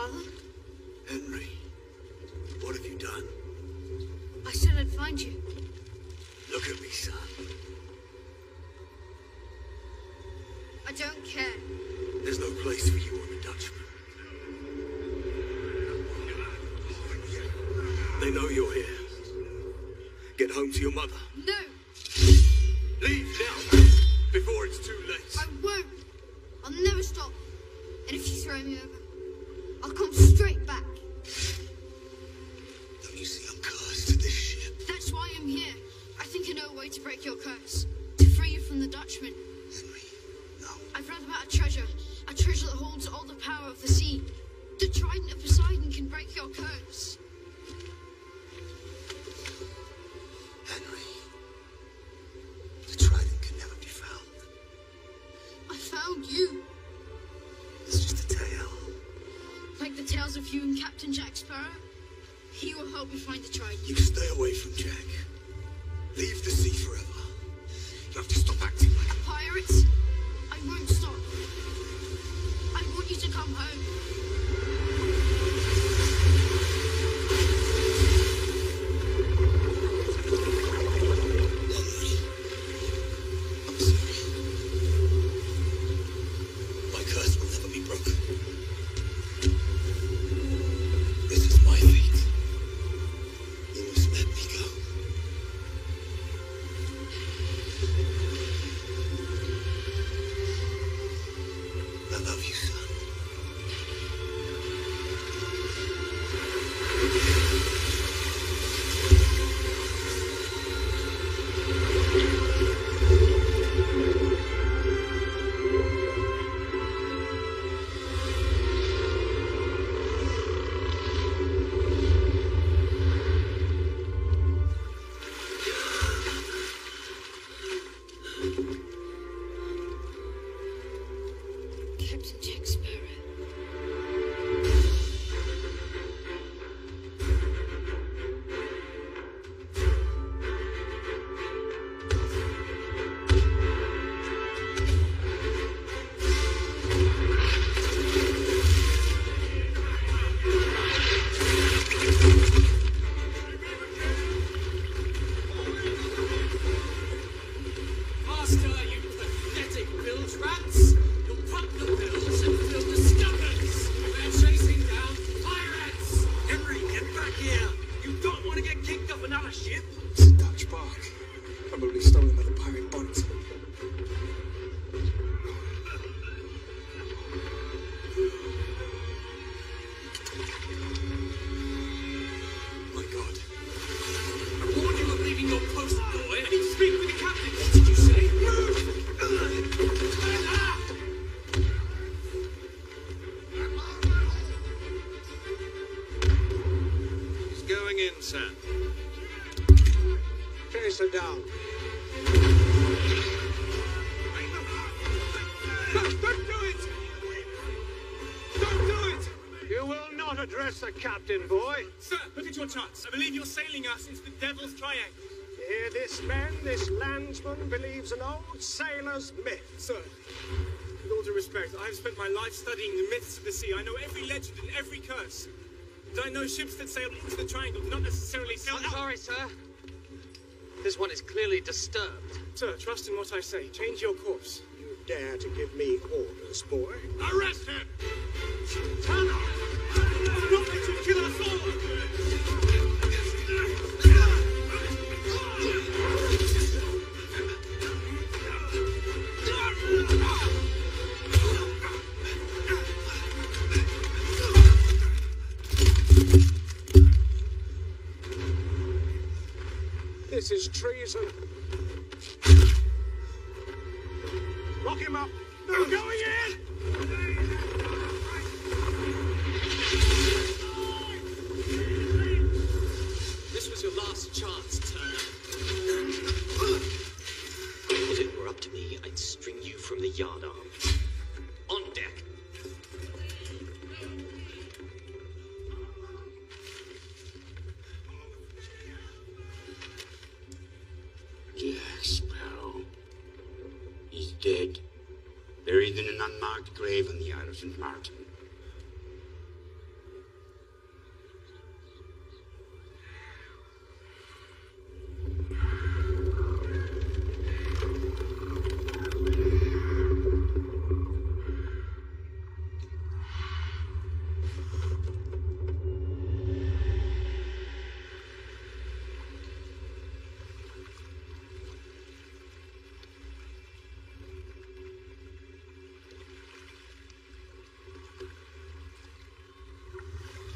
Father? Henry, what have you done? I said I'd find you. Look at me, son. I don't care. There's no place for you on the Dutchman. They know you're here. Get home to your mother. No! Leave now, before it's too late. I won't. I'll never stop. And if you throw me over, I'll come straight back. Don't you see I'm cursed to this ship? That's why I'm here. I think I know a way to break your curse. To free you from the Dutchman. Henry, no. I've read about a treasure that holds all the power of the sea. The trident of Poseidon can break your curse. Henry, the trident can never be found. I found you. It's just a tale. Like the tales of you and Captain Jack Sparrow. He will help me find the trident. You stay away from Jack. Leave the sea forever. You have to stop acting like a Pirates, I won't stop. I want you to come home. Henry, I'm sorry. My curse will never be broken. This is my fate. You must let me go. I love you, son. Captain Jack Sparrow. Master, you pathetic bilge rats! You'll pop the bills and fill the stomachs! We're chasing down pirates! Henry, get back here! You don't want to get kicked off another ship? It's a Dutch bark. Probably stolen by the pirate boat. My God. I warned you of leaving your post, boy. I need to speak with the captain. What did you say? He's going in, sir. Chase her down. Don't do it! Don't do it! You will not address the captain, boy. Sir, look at your charts. I believe you're sailing us into the Devil's Triangle. You hear this, men? This landsman believes an old sailor's myth. Sir, with all due respect, I have spent my life studying the myths of the sea. I know every legend and every curse. And I know ships that sail into the triangle do not necessarily sail I'm out. sorry, sir. This one is clearly disturbed. Sir, trust in what I say. Change your course. You dare to give me orders, boy? Arrest him! Turn up! Do not let him kill us all! This is treason. Lock him up. They're going in! This was your last chance, Turner. If it were up to me, I'd string you from the yardarm. On deck. Jack Sparrow. He's dead. Buried in an unmarked grave on the Isle of St. Martin.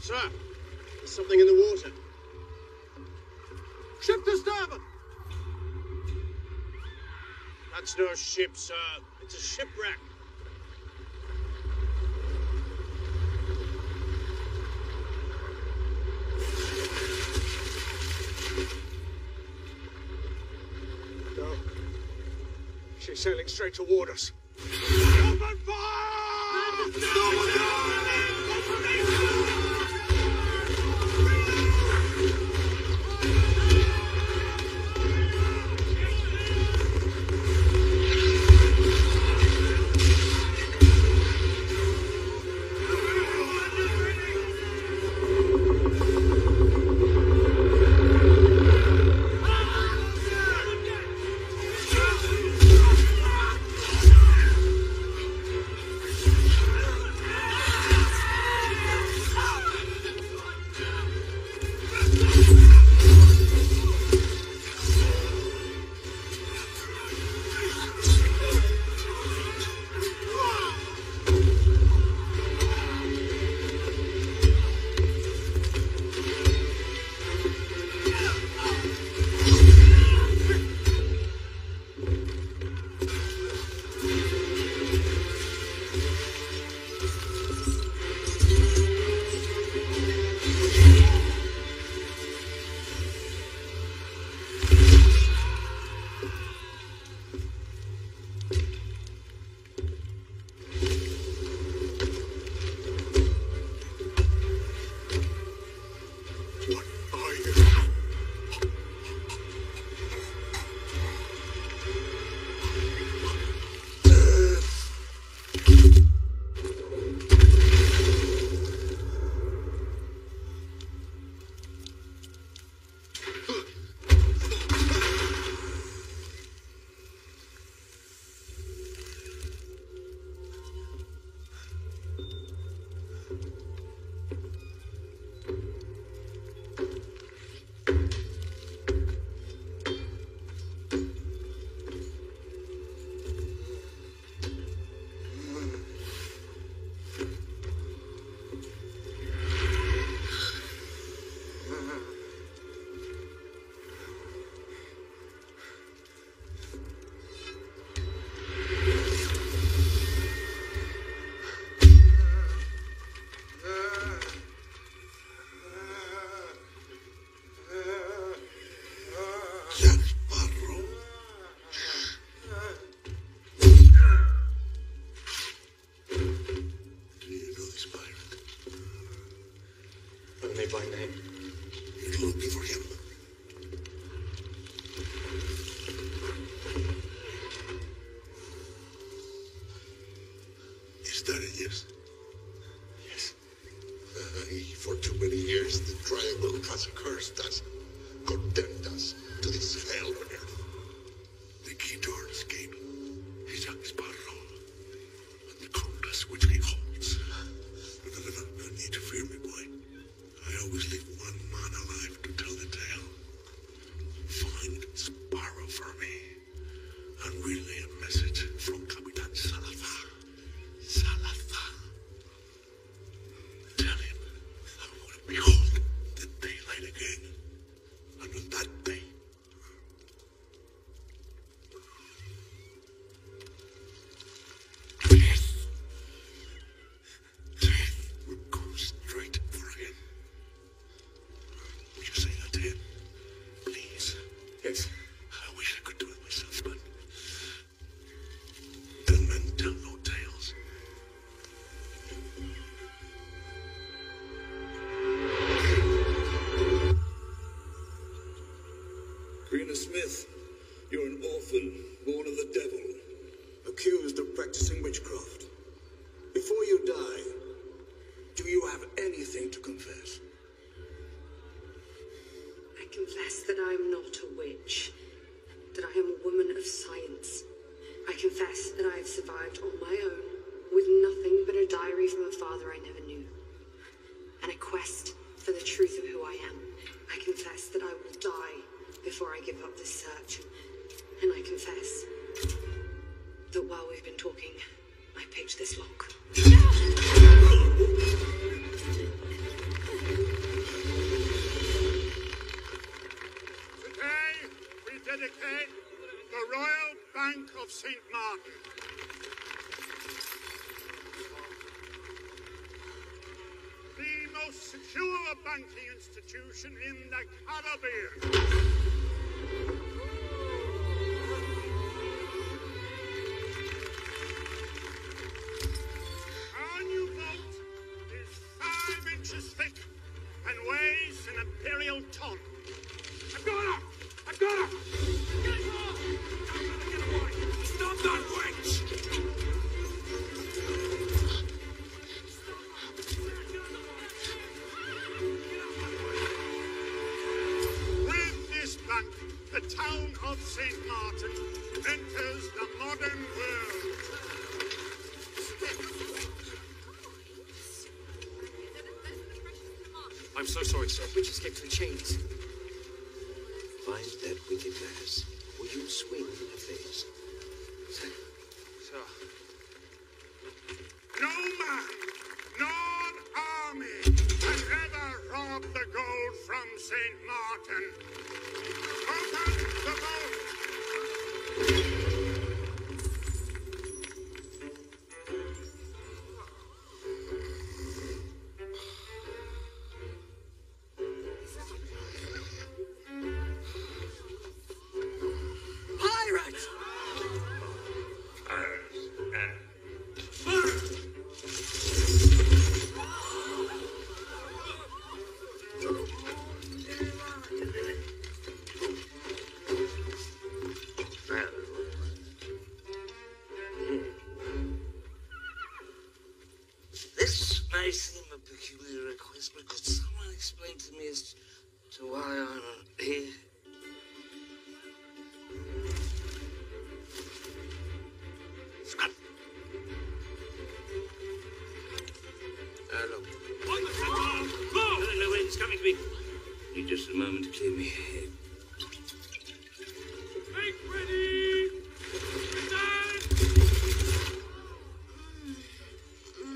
Sir, there's something in the water. Ship to starboard! That's no ship, sir. It's a shipwreck. No. She's sailing straight toward us. Open fire! By name. You're looking for him. Is that it, yes? Yes. For too many years, the Triangle has cursed us, condemned us to this hell on earth. The key to our escape is Jack Sparrow, and the compass which he holds. No need to fear me, boy. I always leave one man alive to tell the tale. Find Sparrow for me, and relay a message from Capitan Salazar. Salazar. Tell him I want to behold the daylight again, and on that day, death will go straight for him. Will you say that to him? Please. Yes. I wish I could do it myself, but dead men tell no tales. Greener Smith, you're an orphan, born of the devil, accused of practicing witchcraft. Before you die, do you have anything to confess? I confess that I am not a witch, that I am a woman of science. I confess that I have survived on my own, with nothing but a diary from a father I never knew, and a quest for the truth of who I am. I confess that I will die before I give up this search, and I confess that while we've been talking, I picked this lock. St. Martin. The most secure banking institution in the Caribbean. Our new boat is 5 inches thick and weighs an imperial ton. I've got her! I've got her! Get her! Get away! Stop that witch! With this bank, the town of St. Martin enters the modern world. I'm so sorry, sir. We just get to the chains. Find that wicked lass, or you'll swing in her face. Sir. No man, nor army has ever robbed the gold from St. Martin. Open the boat! Pirates! This may seem a peculiar request, but could someone explain to me as to why I'm here? No, wait, it's coming to me. Need just a moment to clear me head. Make ready! Stand!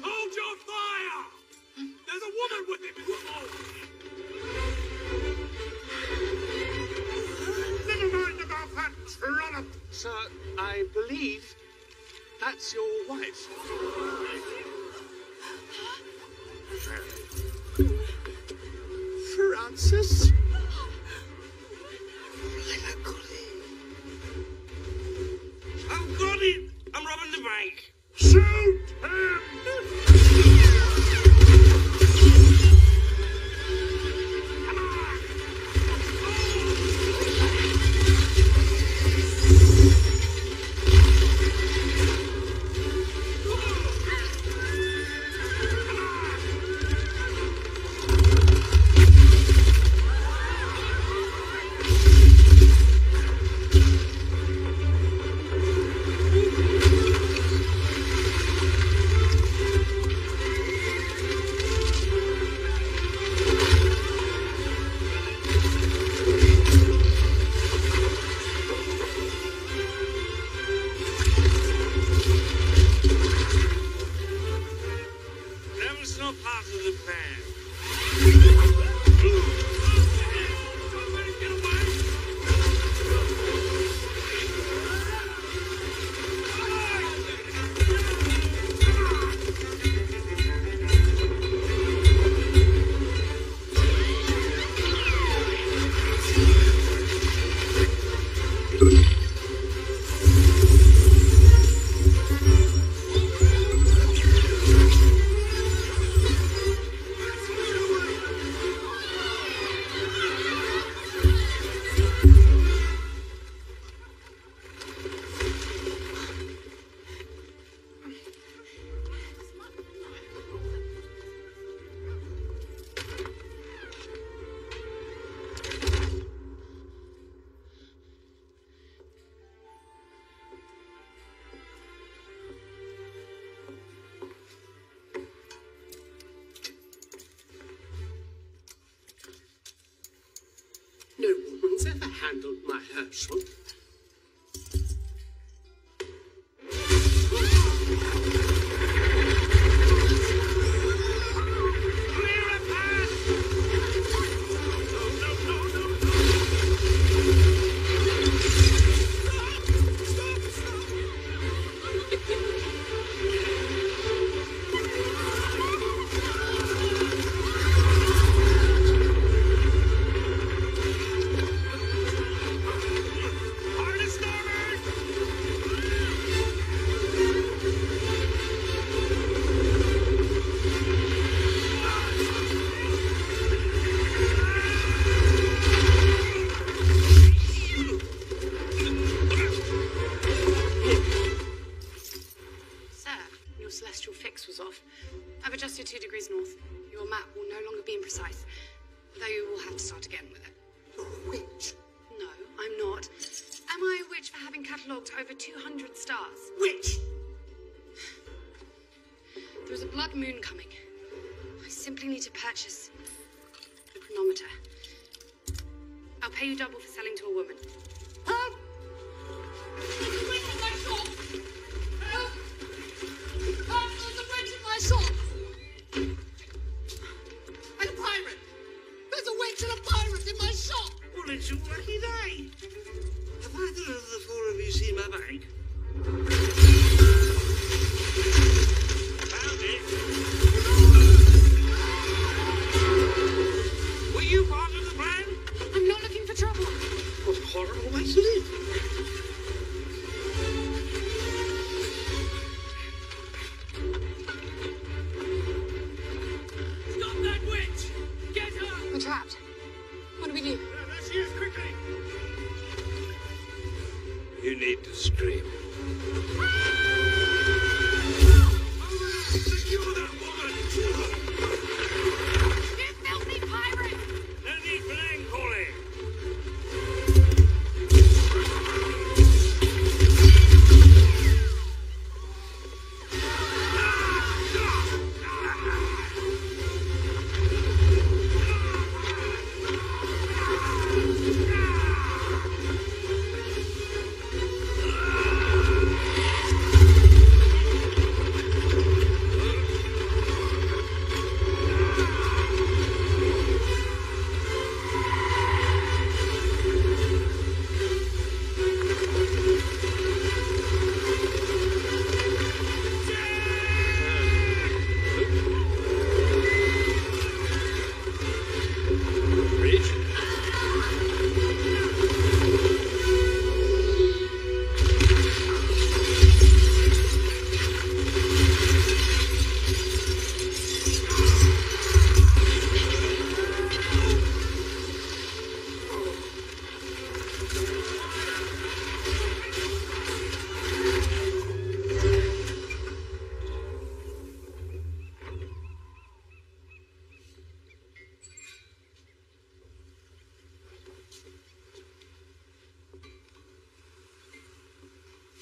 Hold your fire! There's a woman with him in the boat! Never mind about that trollop! Sir, I believe that's your wife. Francis? I've got it! I'm robbing the bank. Shoot him! That was not part of the plan. Somebody get away! No woman's ever handled my Herschel. over 200 stars. Which? There's a blood moon coming. I simply need to purchase a chronometer. I'll pay you double for selling to a woman. Help! There's a witch in my shop! Help! Help! There's a witch in my shop! And a pirate! There's a witch and a pirate in my shop! Well, it's a lucky day. Have either of the four of you seen my bag? Found it. Were you part of the plan? I'm not looking for trouble. What a horrible way to live. Stop that witch! Get her! We're trapped. What do we do? There she is, quickly! You need to scream. Secure that woman! You filthy pirate! No need for name calling.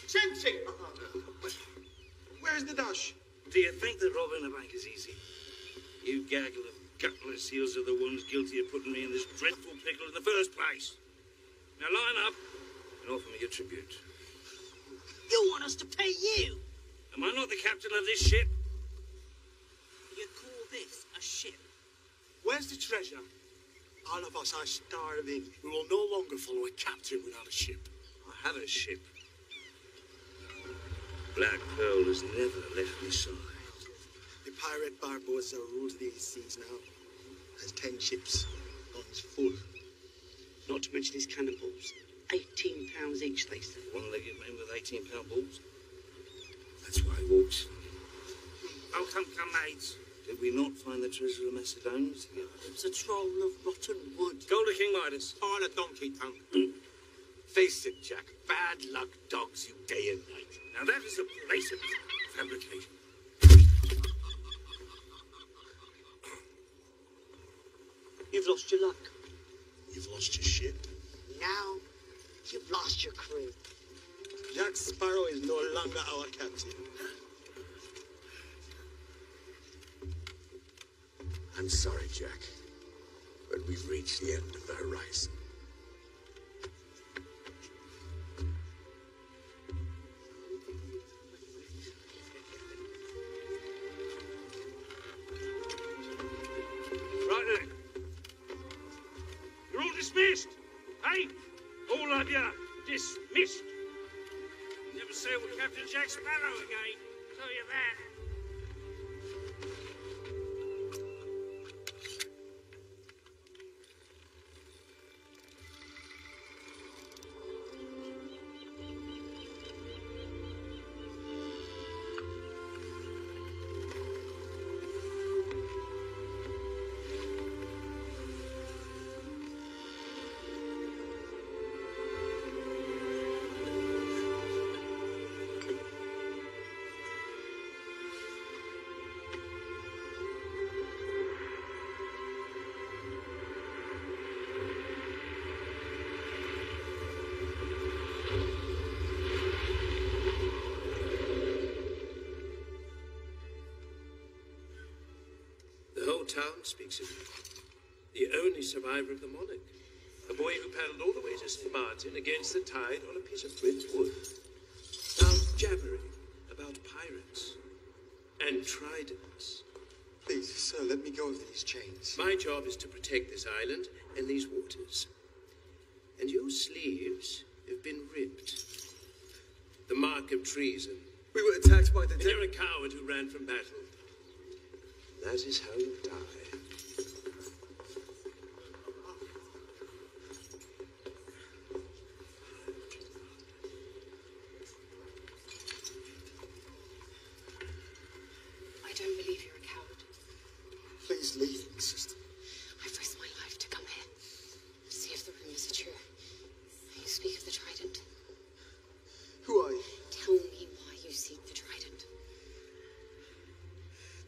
Chelsea! Where's the dash? Do you think that robbing a bank is easy? You gaggle of gutless heels are the ones guilty of putting me in this dreadful pickle in the first place. Now line up and offer me your tribute. You want us to pay you? Am I not the captain of this ship? You call this a ship? Where's the treasure? All of us are starving. We will no longer follow a captain without a ship. I have a ship. Black Pearl has never left my side. The pirate Barbosa rules these seas now. Has 10 ships. Guns full. Not to mention his cannonballs. £18 each, they say. One-legged men with 18-pound balls. That's why he walks. Oh, come, maids. Did we not find the treasure of Macedonia together? It's a troll of rotten wood. Go to King Midas. All a donkey tongue. Face it, Jack. Bad luck dogs you day and night. Now that is a blatant fabrication. You've lost your luck. You've lost your ship. Now, you've lost your crew. Jack Sparrow is no longer our captain. I'm sorry, Jack, but we've reached the end of the horizon. Right then. You're all dismissed. Hey, all of you dismissed. Never sail with Captain Jack Sparrow again. Tell you that. whole town speaks of you. The only survivor of the monarch. A boy who paddled all the way to St. Martin against the tide on a piece of driftwood. Now jabbering about pirates and tridents. Please, sir, let me go of these chains. My job is to protect this island and these waters. And your sleeves have been ripped. The mark of treason. We were attacked by the... And you're a coward who ran from battle. That is how you die. I don't believe you're a coward. Please leave me, sister. I've risked my life to come here. To see if the rumors are true. You speak of the trident. Who are you? Tell me why you seek the trident.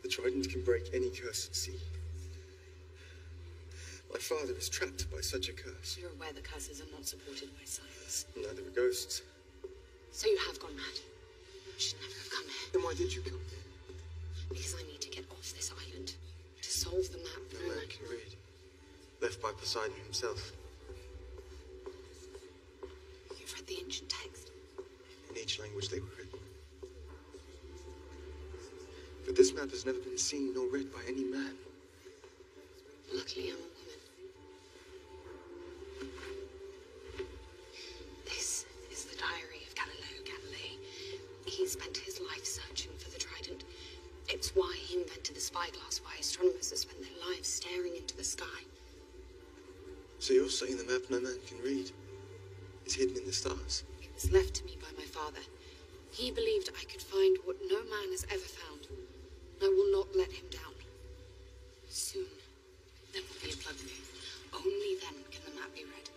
The trident can break any curse at sea. My father is trapped by such a curse. You're aware the curses are not supported by science. Neither are ghosts. So you have gone mad. You should never have come here. Then why did you come? Because I need to get off this island. To solve the map. No man can read. Left by Poseidon himself. You've read the ancient text. In each language they were written. But this map has never been seen nor read by any man. Luckily, I'm a woman. This is the diary of Galileo Galilei. He spent his life searching for the trident. It's why he invented the spyglass, why astronomers have spent their lives staring into the sky. So you're saying the map no man can read is hidden in the stars? It was left to me by my father. He believed I could find what no man has ever found. I will not let him down. Soon, there will be a blood moon. Only then can the map be read.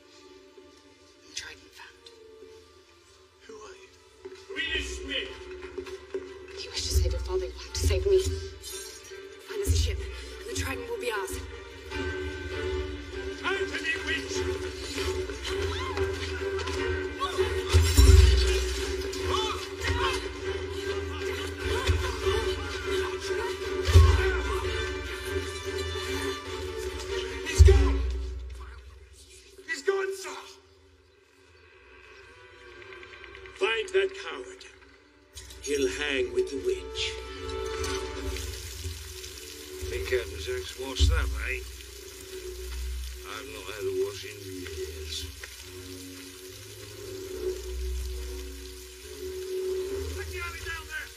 And the trident found. Who are you? Reader Smith! If you wish to save your father, you'll have to save me. Find us a ship, and the trident will be ours. Anthony Witch! He's gone! He's gone, sir! Find that coward. He'll hang with the witch. Think Captain Zack's washed that, eh? I've not had a wash in years. Take the alley down there!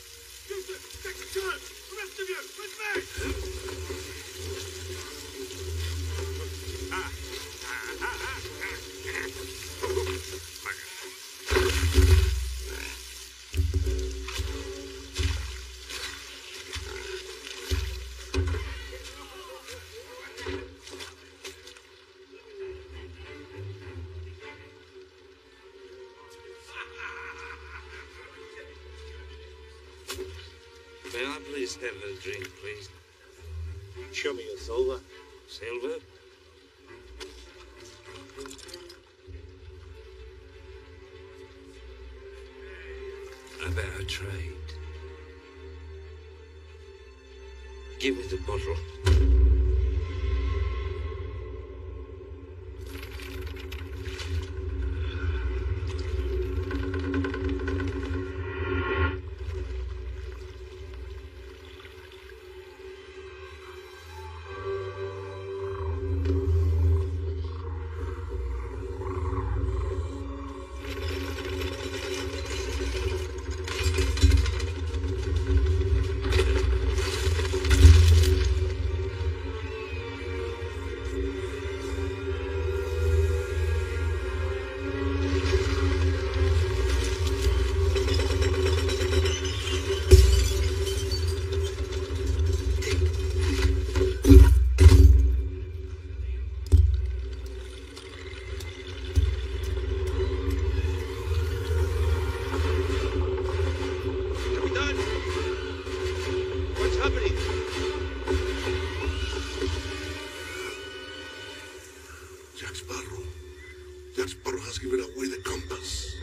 You two, take the turn! The rest of you, with me! May I please have a drink, please? Show me your silver. Silver? I better trade. Give me the bottle. Jack Sparrow has given away the compass.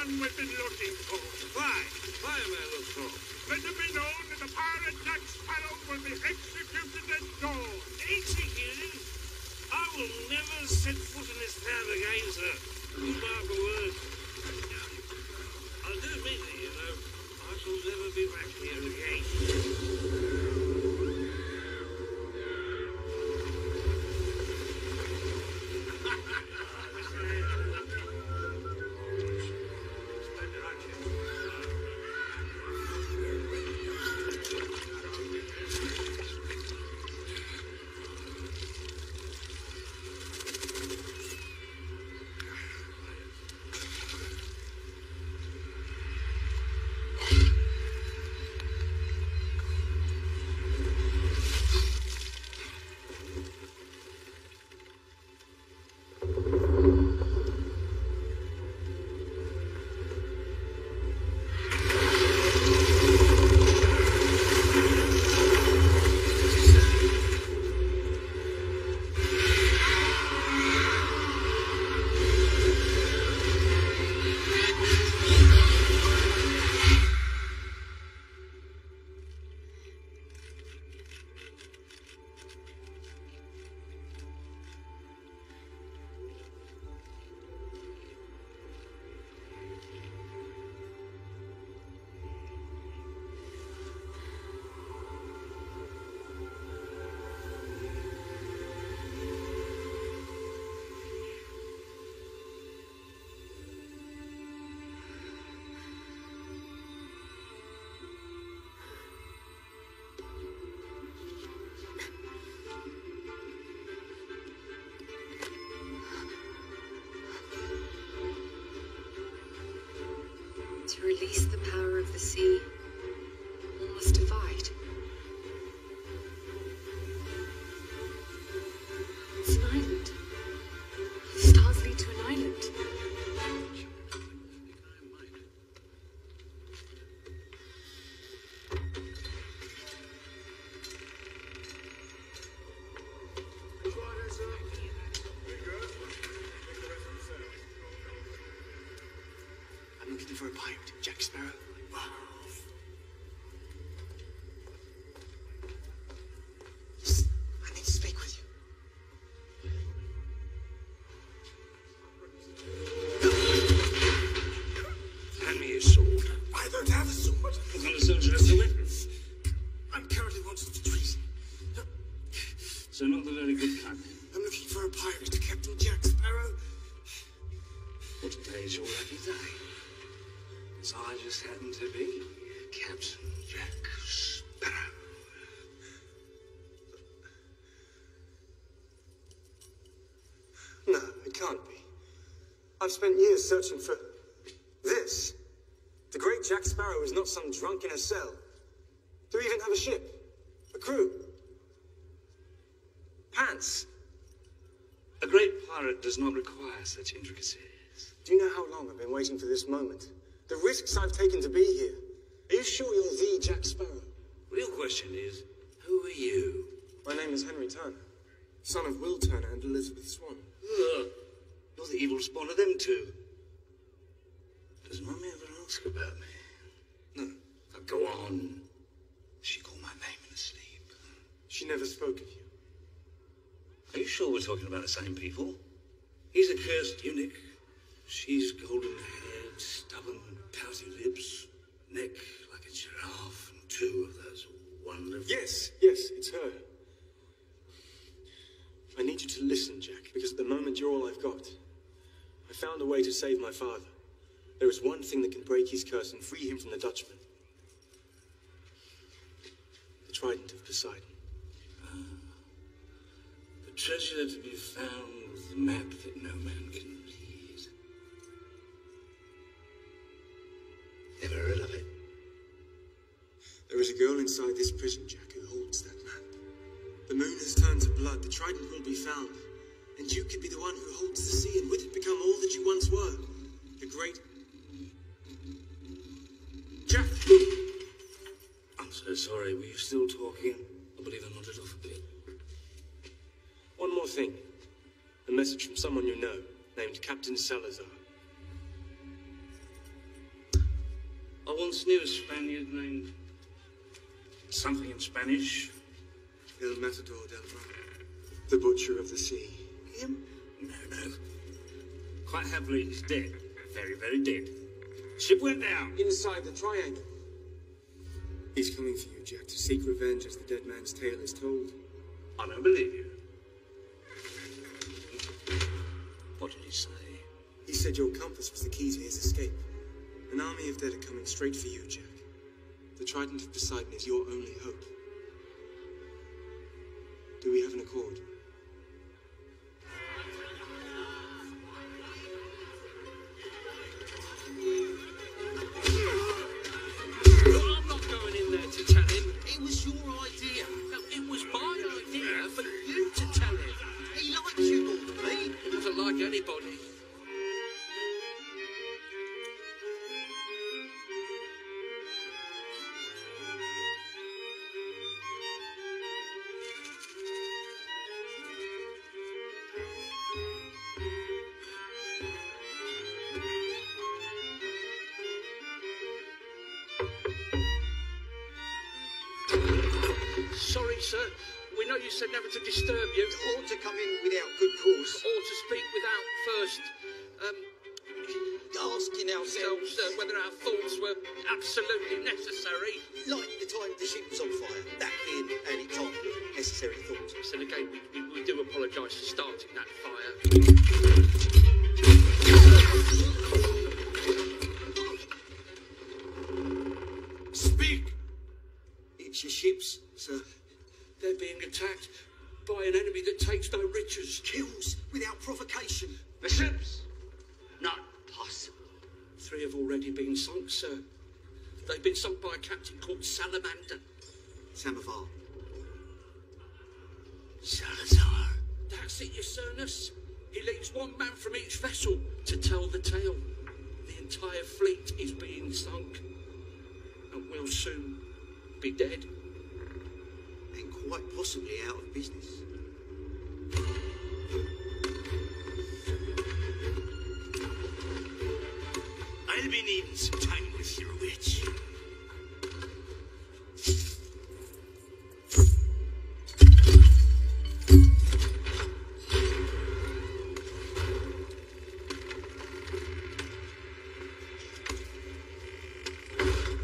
one we've been looking for. Why? Why am I looked for? Let it be known that the pirate Jack Sparrow will be executed at dawn. Executed? I will never set foot in this town again, sir. You mark a word. I do mean it, you know. I shall never be back here again. To release the power of the sea, one must divide. It's an island. Stars lead to an island. I'm looking for a pirate, Jack Sparrow. I need to speak with you. Hand me your sword. I don't have a sword. What kind of soldier has a weapon? I'm currently wanted for treason. So not the very good kind. I'm looking for a pirate, Captain Jack Sparrow. What day is your lucky day? As I just happen to be Captain Jack Sparrow. No, it can't be. I've spent years searching for this. The great Jack Sparrow is not some drunk in a cell. Do we even have a ship? A crew? Pants? A great pirate does not require such intricacies. Do you know how long I've been waiting for this moment? The risks I've taken to be here. Are you sure you're the Jack Sparrow? Real question is, who are you? My name is Henry Turner, son of Will Turner and Elizabeth Swan. Ugh, you're the evil spawn of them two. Does Mummy ever ask about me? No. Oh, go on. She called my name in her sleep. She never spoke of you. Are you sure we're talking about the same people? He's a cursed eunuch. She's golden-haired, stubborn, pouty lips, neck like a giraffe, and two of those wonderful... Yes, it's her. I need you to listen, Jack, because at the moment you're all I've got. I found a way to save my father. There is one thing that can break his curse and free him from the Dutchman. The Trident of Poseidon. The treasure to be found with the map that no man can read. Never heard of it. There is a girl inside this prison, Jack, who holds that map. The moon has turned to blood, the trident will be found, and you could be the one who holds the sea and with it become all that you once were. The great... Jack! I'm so sorry, were you still talking? I believe I nodded off a bit. One more thing. A message from someone you know, named Captain Salazar. once knew a Spaniard named something in Spanish. El Matador del Mar, the Butcher of the Sea. Him? No. Quite happily, he's dead. Very, very dead. Ship went down. Inside the triangle. He's coming for you, Jack, to seek revenge as the dead man's tale is told. I don't believe you. What did he say? He said your compass was the key to his escape. An army of dead are coming straight for you, Jack. The Trident of Poseidon is your only hope. Do we have an accord? I'm not going in there to tell him. It was your idea. No, it was my idea for you to tell him. He likes you more than me. He doesn't like anybody. Sorry, sir. We know you said never to disturb you. Or to come in without good cause. Or to speak without first Asking ourselves whether our thoughts were absolutely necessary. like the time the ship was on fire. That being an example of necessary thought. So again, we do apologise for starting that fire. Speak! It's your ships, sir. They're being attacked by an enemy that takes no riches. Kills without provocation. The ships! Not possible. 3 have already been sunk, sir. They've been sunk by a captain called Salamander. Samovar. Salazar. That's it, your Cernus. He leaves 1 man from each vessel to tell the tale. The entire fleet is being sunk. And will soon be dead. And quite possibly out of business. I'll be needing some time with your witch.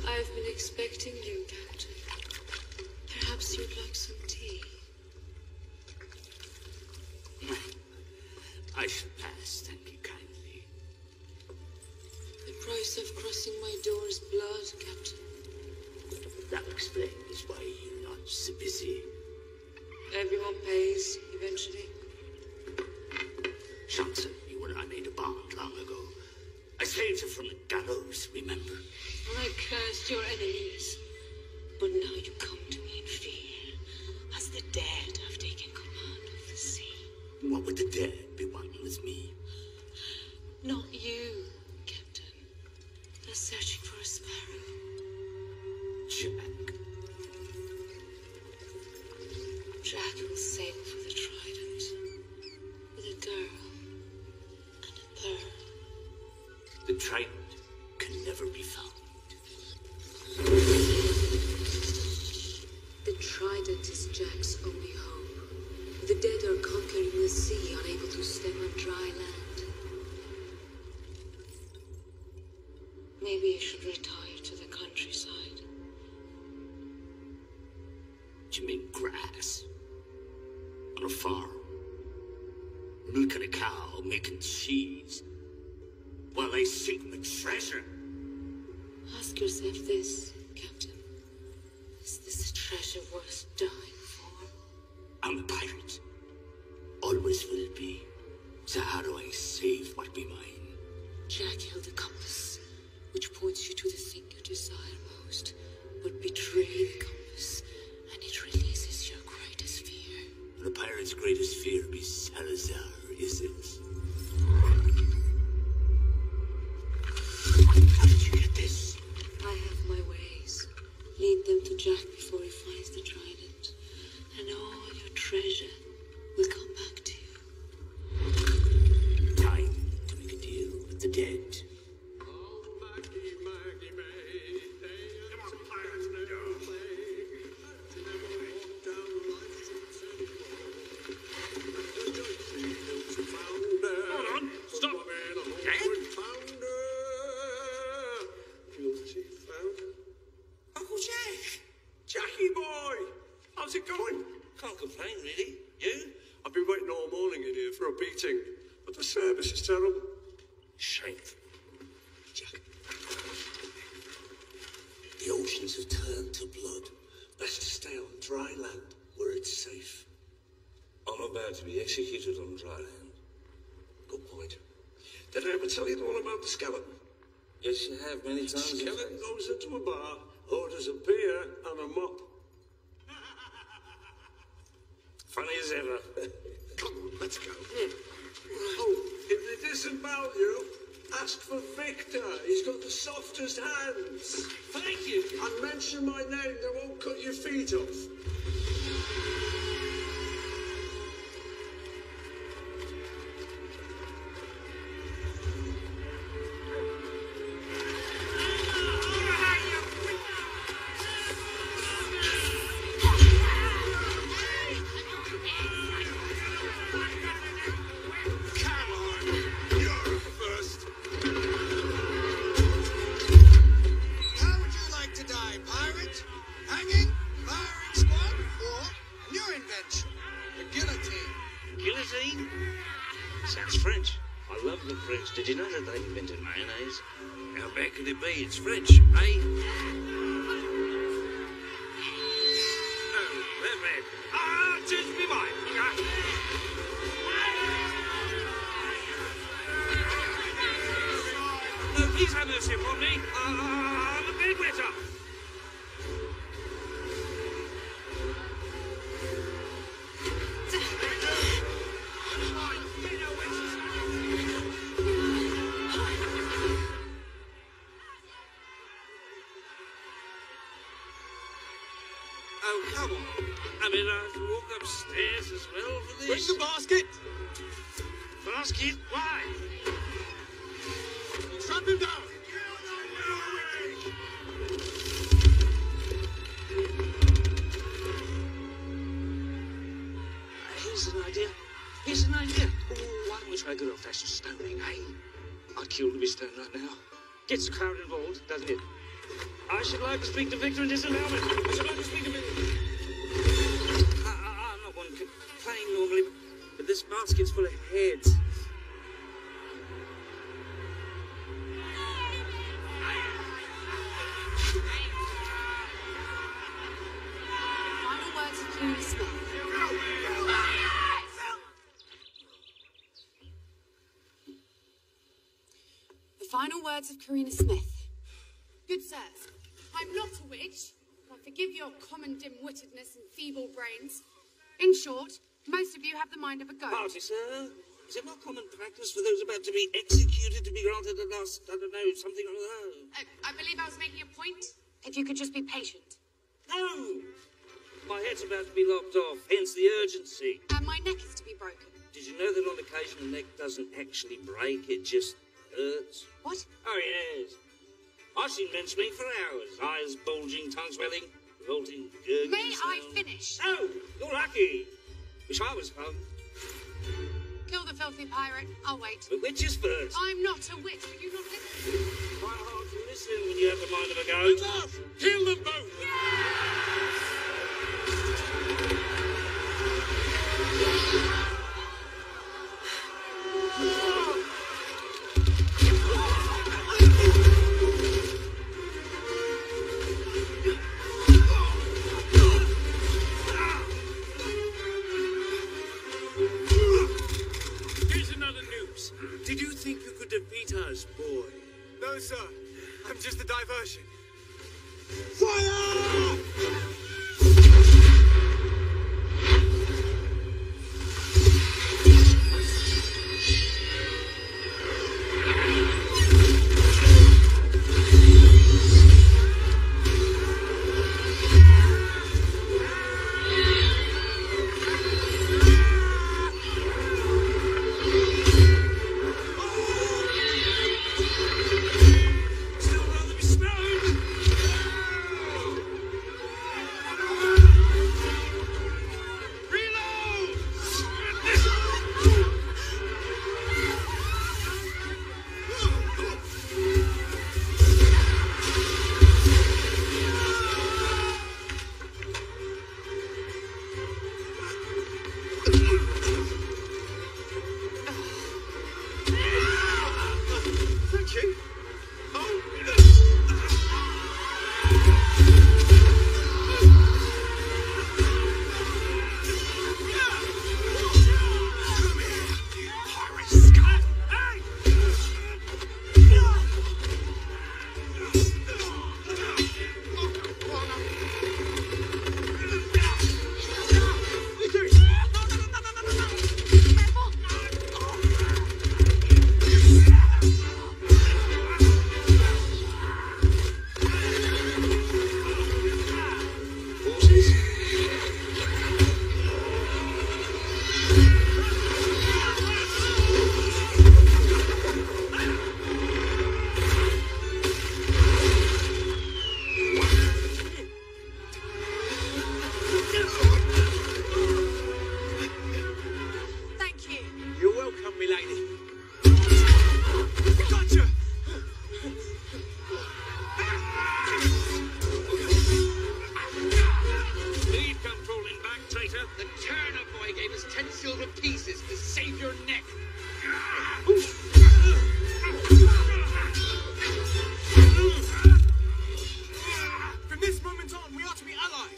I've been expecting you, Captain. Perhaps you'd like some tea. I shall pass, thank you kindly. The price of crossing my door is blood, Captain. That explains why you're not so busy. Everyone pays, eventually. Johnson, you and I made a bond long ago. I saved you from the gallows, remember? I cursed your enemies. But now you come to me in fear, as the dead have taken command of the sea. What would the dead be wanting with me? Not you, Captain. They're searching for a sparrow. Jack. Jack will sail for the Trident. With a girl and a pearl. The Trident can never be found. The Trident is Jack's only hope. The dead are conquering the sea, unable to stem on dry land. Maybe you should retire to the countryside. Do you mean grass? On a farm? Milking a cow, making cheese? While I seek my treasure? Ask yourself this, Captain. Is this a treasure worth dying for? I'm a pirate. Always will be. So how do I save what be mine? Jack held a compass, which points you to the thing you desire most. But betray the compass, and it releases your greatest fear. And a pirate's greatest fear be Salazar, is it? How did you get this? I have my ways. Lead them to Jack before he finds the Trident, and all your treasure will come back to you. Time to make a deal with the dead. Oh, Maggie, Maggie May, it going? Can't complain, really. You? I've been waiting all morning in here for a beating, but the service is terrible. Shameful. Jack. The oceans have turned to blood. Best to stay on dry land where it's safe. I'm about to be executed on dry land. Good point. Did I ever tell you all about the skeleton? Yes, you have many times. The skeleton goes into a bar, orders a beer and a mop. Funny as ever. Come on, let's go. Oh, if they disembowel you, ask for Victor. He's got the softest hands. Thank you. And mention my name, they won't cut your feet off. How would you like to die, pirate? Hanging, firing squad, or new invention, the guillotine? Guillotine? Sounds French. I love the French. Did you know that they invented mayonnaise? How bad could it be? It's French, eh? Oh, they're bad. Ah, change me mind. No, please have mercy upon me. I'm a bedwetter. Oh, come on. I mean, I have to walk upstairs as well for this. Bring the basket! Basket? Why? Strap him down! Here's an idea. Oh, why don't we try good old-fashioned stoning, eh? I'd kill to be stoned right now. Gets the crowd involved, doesn't it? I should like to speak to Victor and disallow him. I should like to speak to Victor. I'm not one to complain normally, but this basket's full of heads. Final words of Queen Smith. The final words of Karina Smith. Good sirs, I'm not a witch, but I forgive your common dim-wittedness and feeble brains. In short, most of you have the mind of a goat. Party, sir. Is it not common practice for those about to be executed to be granted a last, I don't know, something on that? I believe I was making a point. If you could just be patient. No! My head's about to be lopped off, hence the urgency. And my neck is to be broken. Did you know that on occasion the neck doesn't actually break, it just hurts? What? Oh, yes. I've seen men scream for hours, eyes bulging, tongue swelling, revolting, gurgling May I sounds. finish? No, you're lucky. Wish I was home. Kill the filthy pirate. I'll wait. But witches first. I'm not a witch. Will you not listen? Quite hard to listen when you have the mind of a goat. Enough! Kill them both! Here's another news. Did you think you could defeat us, boy? No, sir. I'm just a diversion. Still rather be stoned.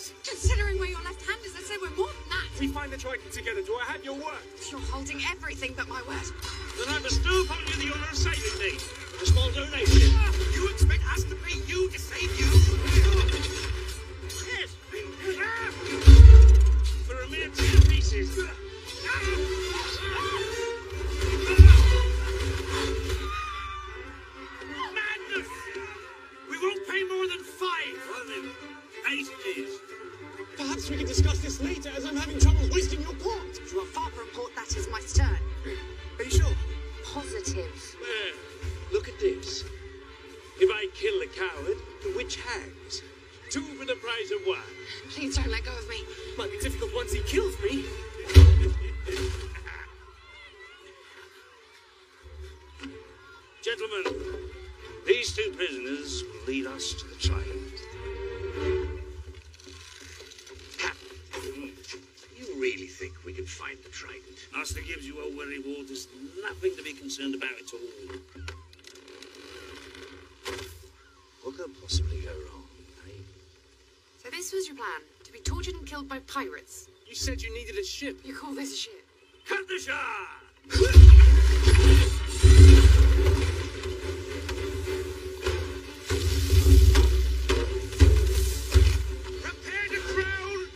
this? Considering where your left hand is, I'd say we're more than that. We find the trident together. Do I have your word? You're holding everything but my word. Then I bestow upon you the honour of saving me. A small donation. You expect us to pay you to save you? Yes. For a mere 10 pieces. Madness! We won't pay more than 5. Well then, 8 it is. Perhaps we can discuss this later, as I'm having trouble hoisting your port. To a father report, that is my stern. Are you sure? Positive. Well, look at this. If I kill the coward, the witch hangs. 2 for the price of 1. Please don't let go of me. Might be difficult once he kills me. Gentlemen, these 2 prisoners will lead us to the trident. Captain, you really think we can find the trident? Master gives you a worry ward. There's nothing to be concerned about at all. What could possibly go wrong, eh? So this was your plan? To be tortured and killed by pirates? You said you needed a ship. You call this a ship? Cut the shot! Prepare to crown!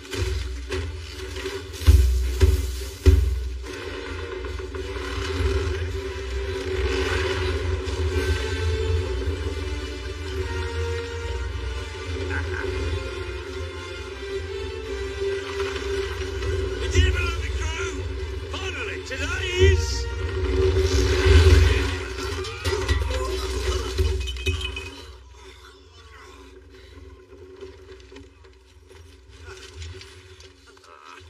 Dear beloved crew, finally, today is...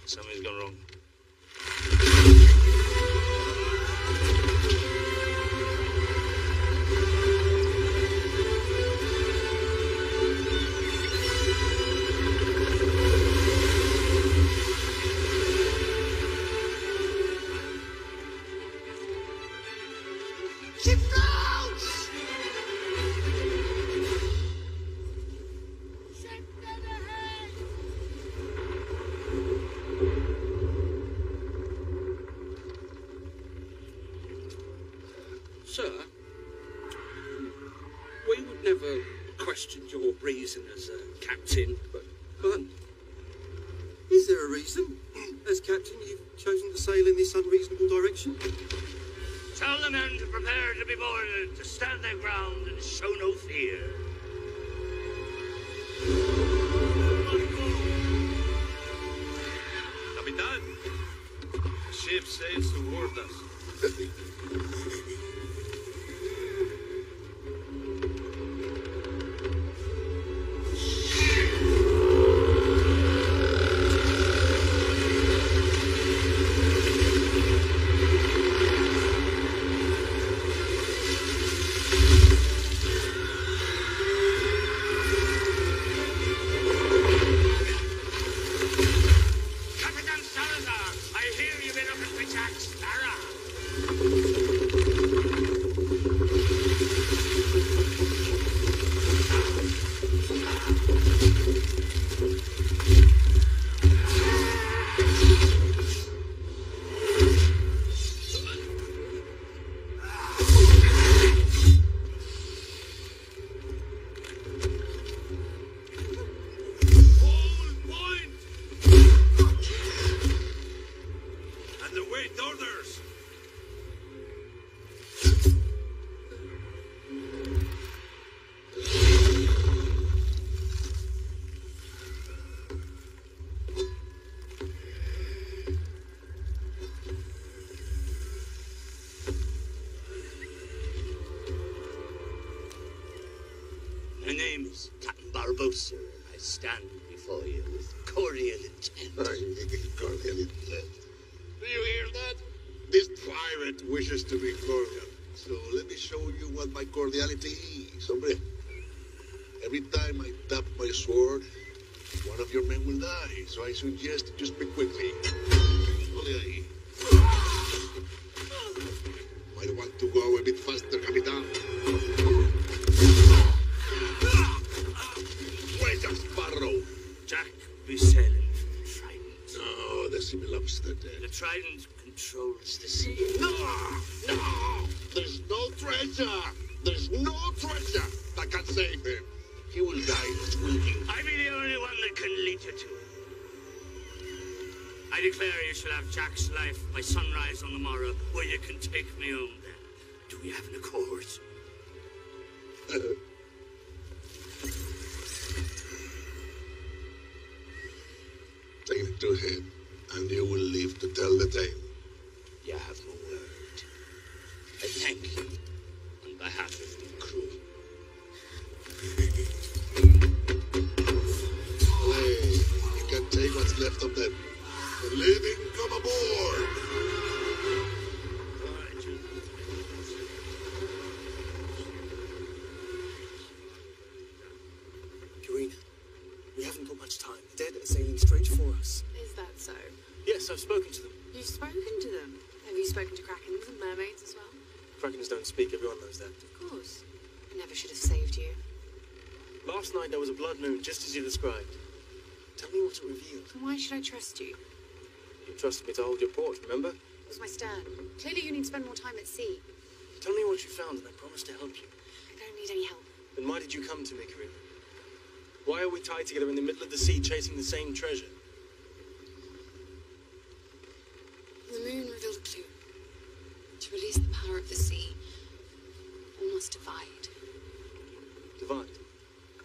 Something's gone wrong. Ship floats! Ship dead ahead! Sir, we would never question your reason as a captain, but Is there a reason? As captain, you've chosen to sail in this unreasonable direction? Tell the men to prepare to be boarded, to stand their ground and show no fear. Capitan, the ship sails toward us. Capitan Salazar, I hear you've been up at the attack Sparrow. Hold point! And the wait orders! My name is Captain Barbosa. I stand before you with cordial intent. Cordial intent. Do you hear that? This pirate wishes to be cordial. So let me show you what my cordiality is, hombre. Every time I tap my sword, one of your men will die. So I suggest you speak quickly. Ole ahí. Might want to go a bit faster, Capitan. Where's Jack Sparrow? Jack be sailing from the Trident. No, the sea belongs to the dead. The Trident controls the sea. No! No! There's no treasure! There's no treasure that can save him. He will die swimming. I be the only one that can lead you to him. I declare you shall have Jack's life by sunrise on the morrow, where you can take me home then. Do we have an accord? Take it to him, and you will live to tell the tale. You have my word. I thank you on behalf of the crew. Hey, you can take what's left of them. The living come aboard! Karina, we haven't got much time. The dead are sailing straight for us. Is that so? Yes, I've spoken to them. You've spoken to them? Have you spoken to krakens and mermaids as well? Krakens don't speak, everyone knows that. Of course. I never should have saved you. Last night there was a blood moon, just as you described. Tell me what it revealed. Then why should I trust you? You trusted me to hold your port, remember? It was my stern. Clearly you need to spend more time at sea. Tell me what you found and I promise to help you. I don't need any help. Then why did you come to me, Karibe? Why are we tied together in the middle of the sea chasing the same treasure? The moon revealed a clue. To release the power of the sea, all must divide. Divide?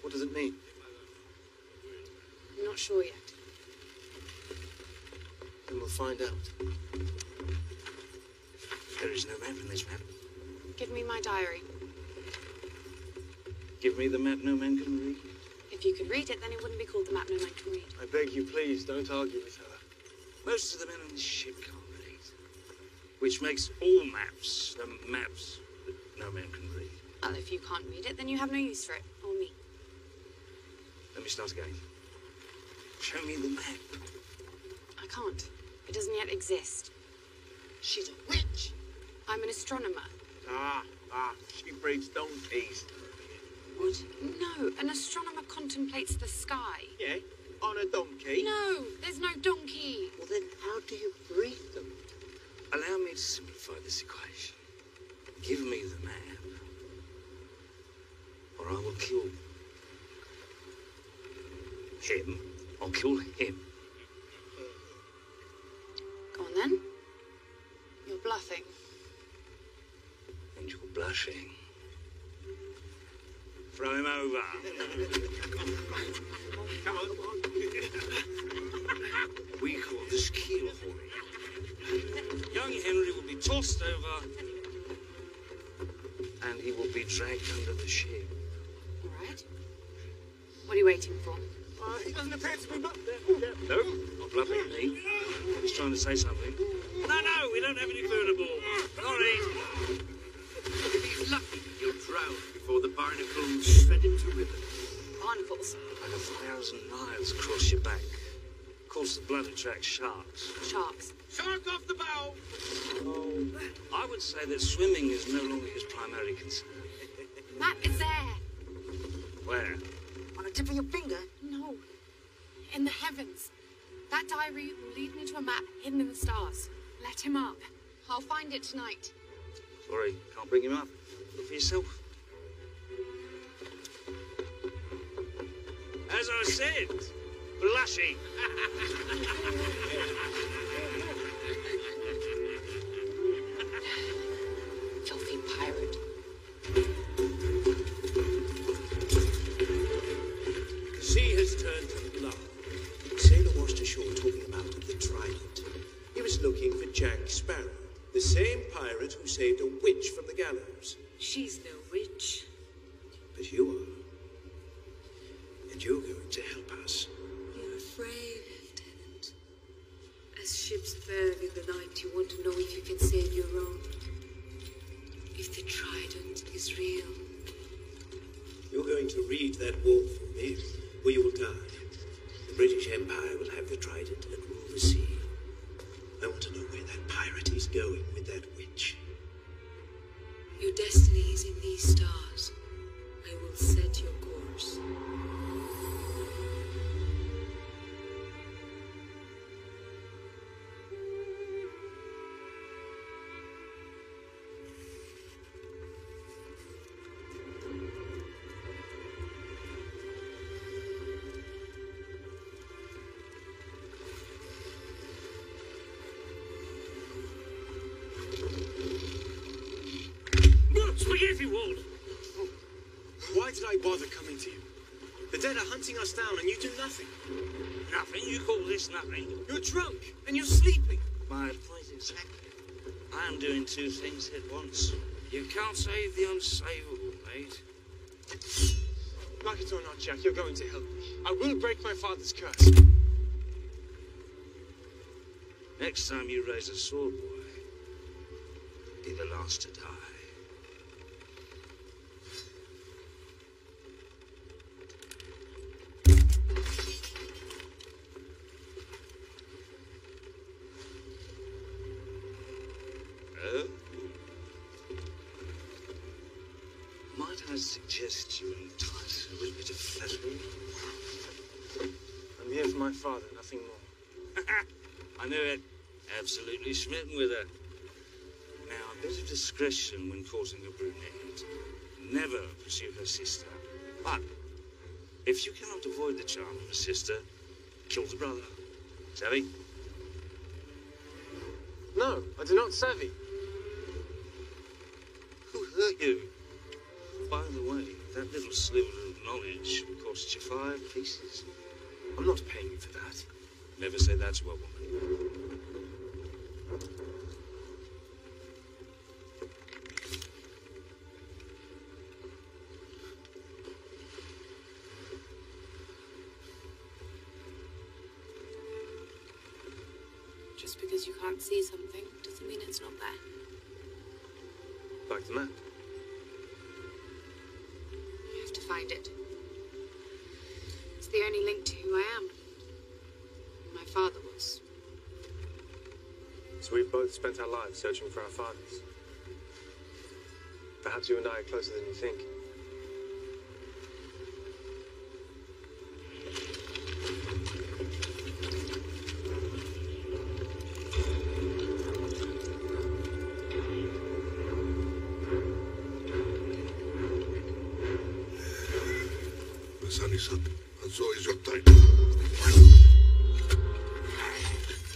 What does it mean? I'm not sure yet. Then we'll find out. There is no map in this map. Give me my diary. Give me the map no man can read. If you could read it, then it wouldn't be called the map no man can read. I beg you, please, don't argue with her. Most of the men on this ship can't read. Which makes all maps the maps that no man can read. Well, if you can't read it, then you have no use for it. Or me. Let me start again. Show me the map. I can't. It doesn't yet exist. She's a witch. I'm an astronomer. She breeds donkeys. What? No, an astronomer contemplates the sky. Yeah, on a donkey. No, there's no donkey. Well, then how do you breed them? Allow me to simplify this equation. Give me the map, or I will kill him. I'll kill him. Go on then. You're bluffing. And you're blushing. Throw him over. Come on. We call this keel hauling. Young Henry will be tossed over, and he will be dragged under the ship. All right. What are you waiting for? He doesn't appear to be No, not bluffing at me. He's trying to say something. No, we don't have any food aboard. Sorry. If he's lucky, he'll drown before the barnacles shred him to ribbons. Barnacles. Like 1,000 miles across your back. Of course, the blood attracts sharks. Sharks. Shark off the bow! Oh, I would say that swimming is no longer his primary concern. Map is there. Where? On the tip of your finger. No. In the heavens. That diary will lead me to a map hidden in the stars. Let him up. I'll find it tonight. Sorry, can't bring him up. Look for yourself. As I said, blushing. Filthy pirate. The sea has turned to blood. The sailor washed ashore talking about the Trident. He was looking for Jack Sparrow, the same pirate who saved a witch from the gallows. She's no witch. But you are. And you're going to help us. You're afraid, Lieutenant. As ships ferry in the night, you want to know if you can save your own. If the Trident is real. You're going to read that wall for me, or you will die. The British Empire will have the Trident and rule the sea. I want to know where that pirate is going with that witch. Your destiny is in these stars. I will set your course. bother coming to you? The dead are hunting us down and you do nothing. Nothing? You call this nothing? You're drunk and you're sleeping. My point exactly. I am doing two things at once. You can't save the unsavable, mate. Like it or not, Jack, you're going to help me. I will break my father's curse. Next time you raise a sword, boy, be the last to die. Might I suggest you entice her with a bit of flattery? I'm here for my father, nothing more. I knew it. Absolutely smitten with her. Now, a bit of discretion when courting a brunette. Never pursue her sister. But if you cannot avoid the charm of a sister, kill the brother. Savvy? No, I do not savvy. Who hurt you? By the way, that little sliver of knowledge cost you 5 pieces. I'm not paying you for that. Never say that to a woman. Just because you can't see something doesn't mean it's not there. Like the map. You have to find it. It's the only link to who I am. Who my father was. So we've both spent our lives searching for our fathers. Perhaps you and I are closer than you think. The sun is up, and so is your time.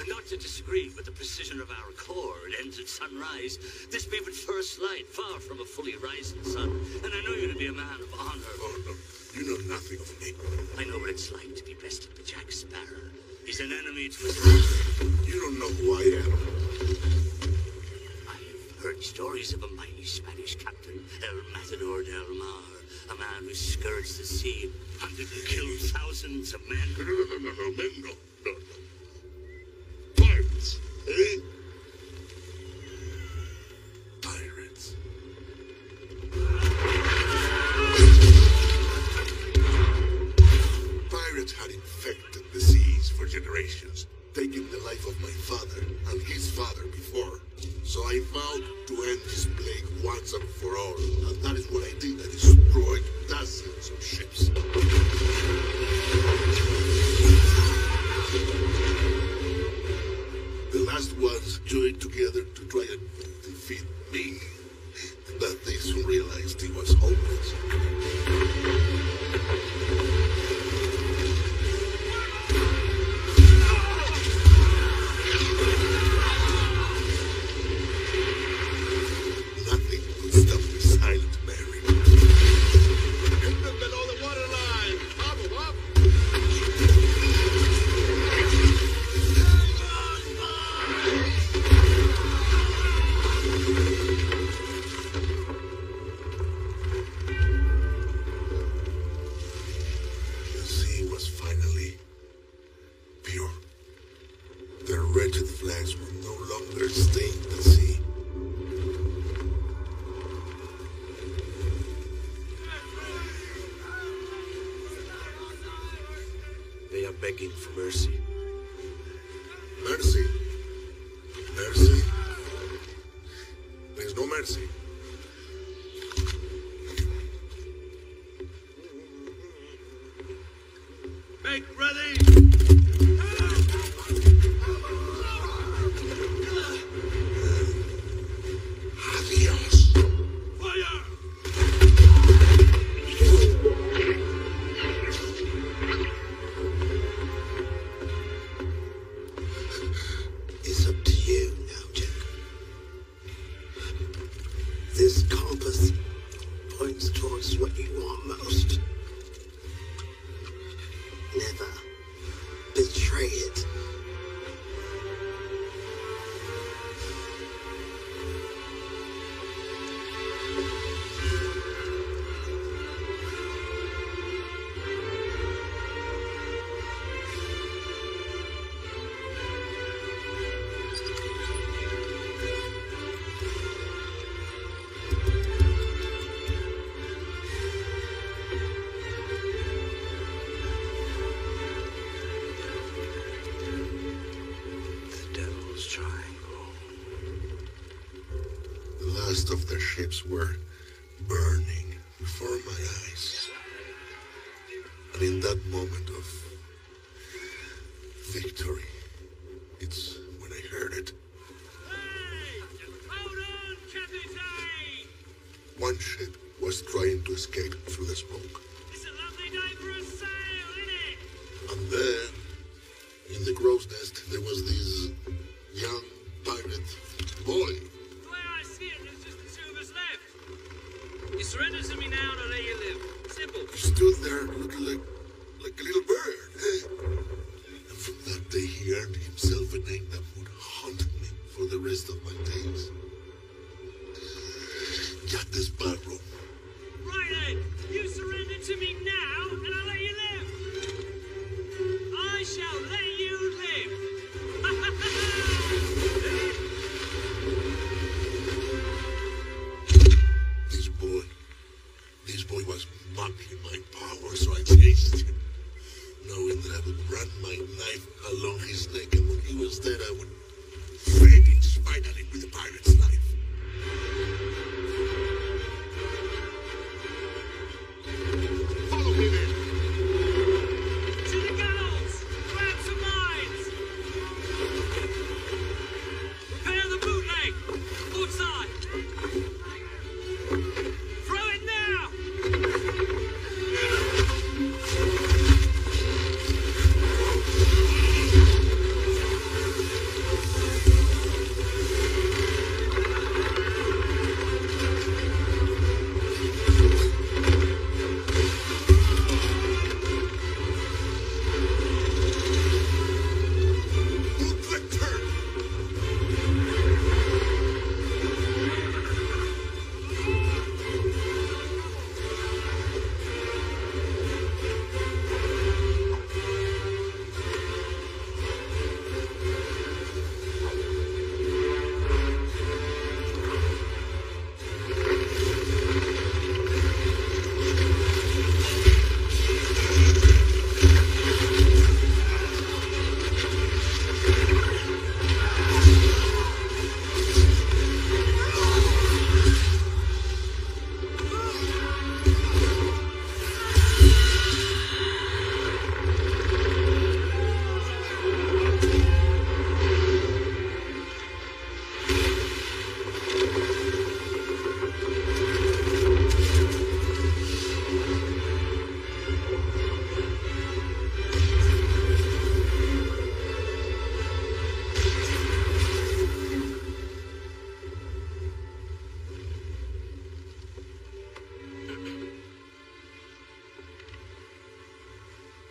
Not to disagree with the precision of our core, it ends at sunrise. This be but first light, far from a fully rising sun. And I know you to be a man of honor. Oh, no. You know nothing of me. I know what it's like to be bested by Jack Sparrow. He's an enemy to us. You don't know who I am. I've heard stories of a mighty Spanish captain, El Matador del Mar. A man who skirts the sea, hunted and killed thousands of men. No, men, no. Pirates, eh? Pirates. Pirates had infected the seas for generations, taking the life of my father and his father before. So I vowed to end this plague once and for all, and that is what I did. I destroyed dozens of ships. The last ones joined together to try and defeat me, but they soon realized it was hopeless. Nothing could stop the silent Mary. Get them below the waterline! Up, up! The sea was finally pure. Their wretched flags would no longer stain the sea. They are begging for mercy. Mercy? Mercy? There's no mercy. Make ready! Adios. Fire! It's up to you now, Jack. This compass points towards what you want most. it. Last of the ships were burning before my eyes. And in that moment of victory, it's when I heard it. Hey! Hold on, Captain! One ship was trying to escape through the smoke. It's a lovely day for a sail, isn't it? And there, in the crow's nest, there was this young pirate boy. You surrender to me now and I'll let you live. Simple. He stood there looking like a little bird. And from that day he earned himself a name that would haunt me for the rest of my days. Jack the Sparrow. Right then, you surrender to me now and I'll let you live. I shall let you live. This boy was mocking my power, so I chased him, knowing that I would run my knife along his neck, and when he was dead, I would finish finally with the pirate's life. Follow me then. To the gallows! Grab some lines! Prepare the bootleg! Port side! Throw it now!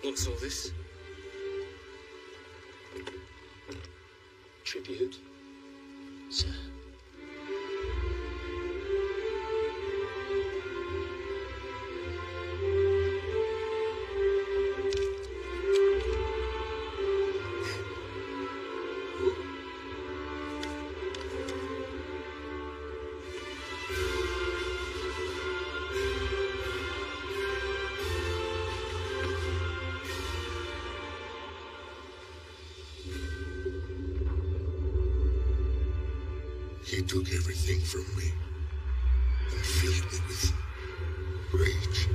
What's all this? Tribute, sir. He took everything from me and filled me with rage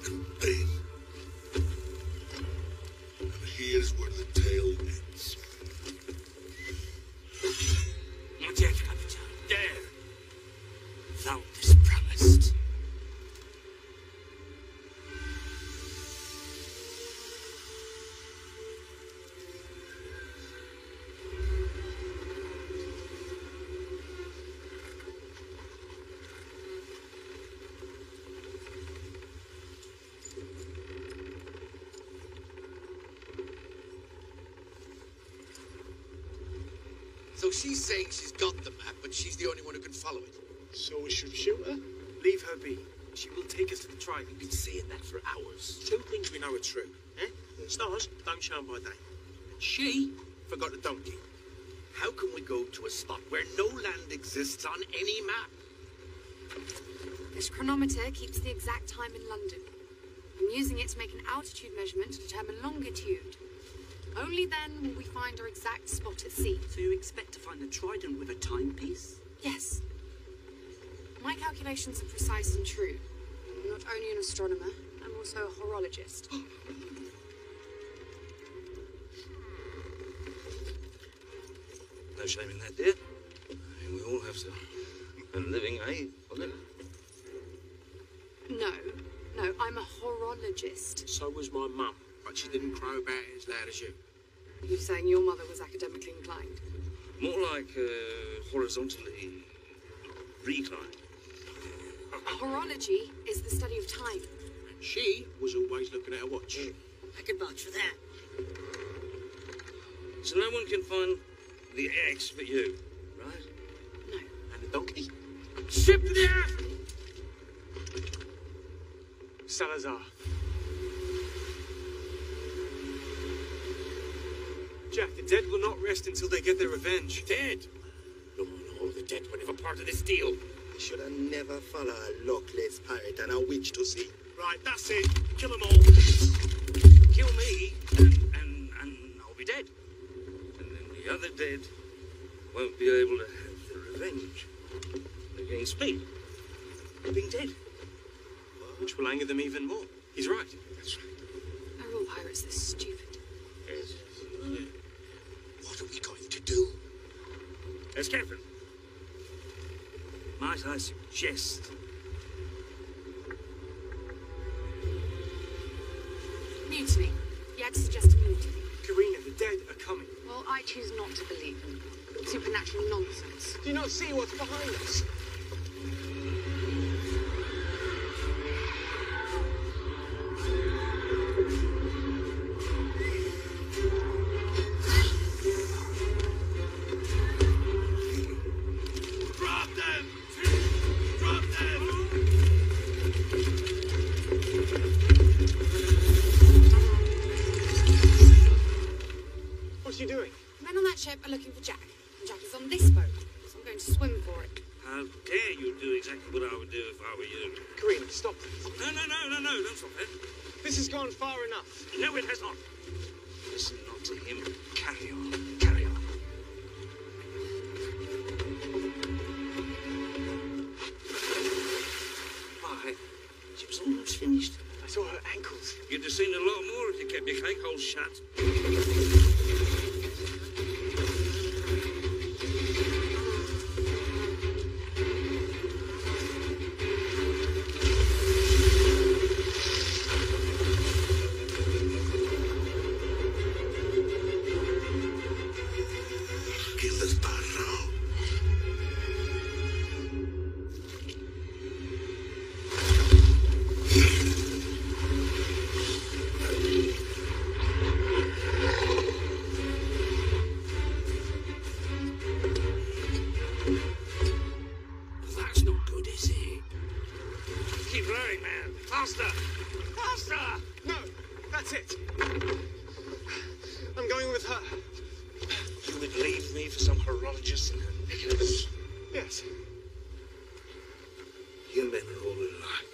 and pain. And here's where the tale ends. Not yet, Captain. Dare. Thou this promised. So she's saying she's got the map, but she's the only one who can follow it. So we should shoot her? Leave her be. She will take us to the trident. Been saying that for hours. Two things we know are true. Stars don't shine by day. She forgot a donkey. How can we go to a spot where no land exists on any map? This chronometer keeps the exact time in London. I'm using it to make an altitude measurement to determine longitude. Only then will we find our exact spot at sea. So you expect to find the trident with a timepiece? Yes. My calculations are precise and true. I'm not only an astronomer, I'm also a horologist. No shame in that, dear. I mean, we all have to earn a living, eh? A living. No, I'm a horologist. So was my mum, but she didn't crow about it as loud as you. You're saying your mother was academically inclined? More like horizontally reclined. Horology is the study of time. And she was always looking at her watch. I can vouch for that. So no one can find the eggs but you, right? No. And the donkey? Ship there! Salazar. Jack, the dead will not rest until they get their revenge. Dead? No, the dead were never part of this deal. I should have never followed a luckless pirate and a witch to sea. Right, that's it. Kill them all. Kill me, and I'll be dead. And then the other dead won't be able to have the revenge against me for being dead. Which will anger them even more. He's right. That's right. Are all pirates this stupid? Yes. What are we going to do? As Captain, might I suggest Mutiny. You had to suggest a mutiny. Karina, the dead are coming. Well, I choose not to believe them. Supernatural nonsense. Do you not see what's behind us? What's he doing? Men on that ship are looking for Jack. And Jack is on this boat, so I'm going to swim for it. how dare you do exactly what I would do if I were you. Karina, stop. No, don't stop it. This has gone far enough. No, it has not. Listen not to him. Carry on, carry on. Why, she was almost finished. I saw her ankles. You'd have seen a lot more if you kept your cake hole shut. That's not good, is it? Keep rowing, man. Faster! Faster! No, that's it. I'm going with her. You would leave me for some horologist and Nicholas? Yes. You men are all alike.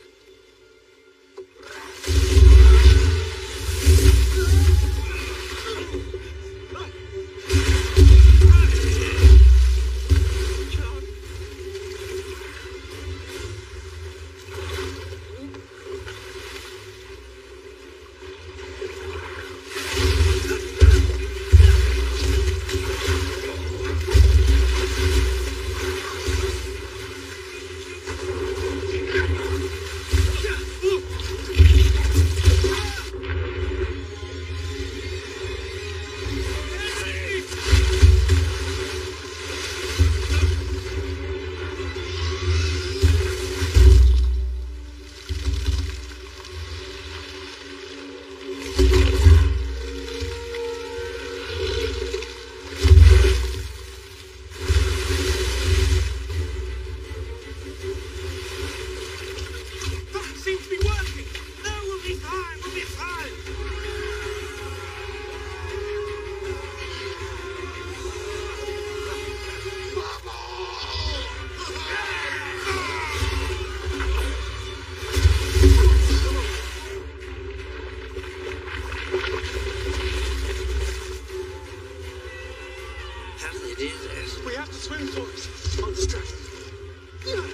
We have to swim for it. I'll distract them.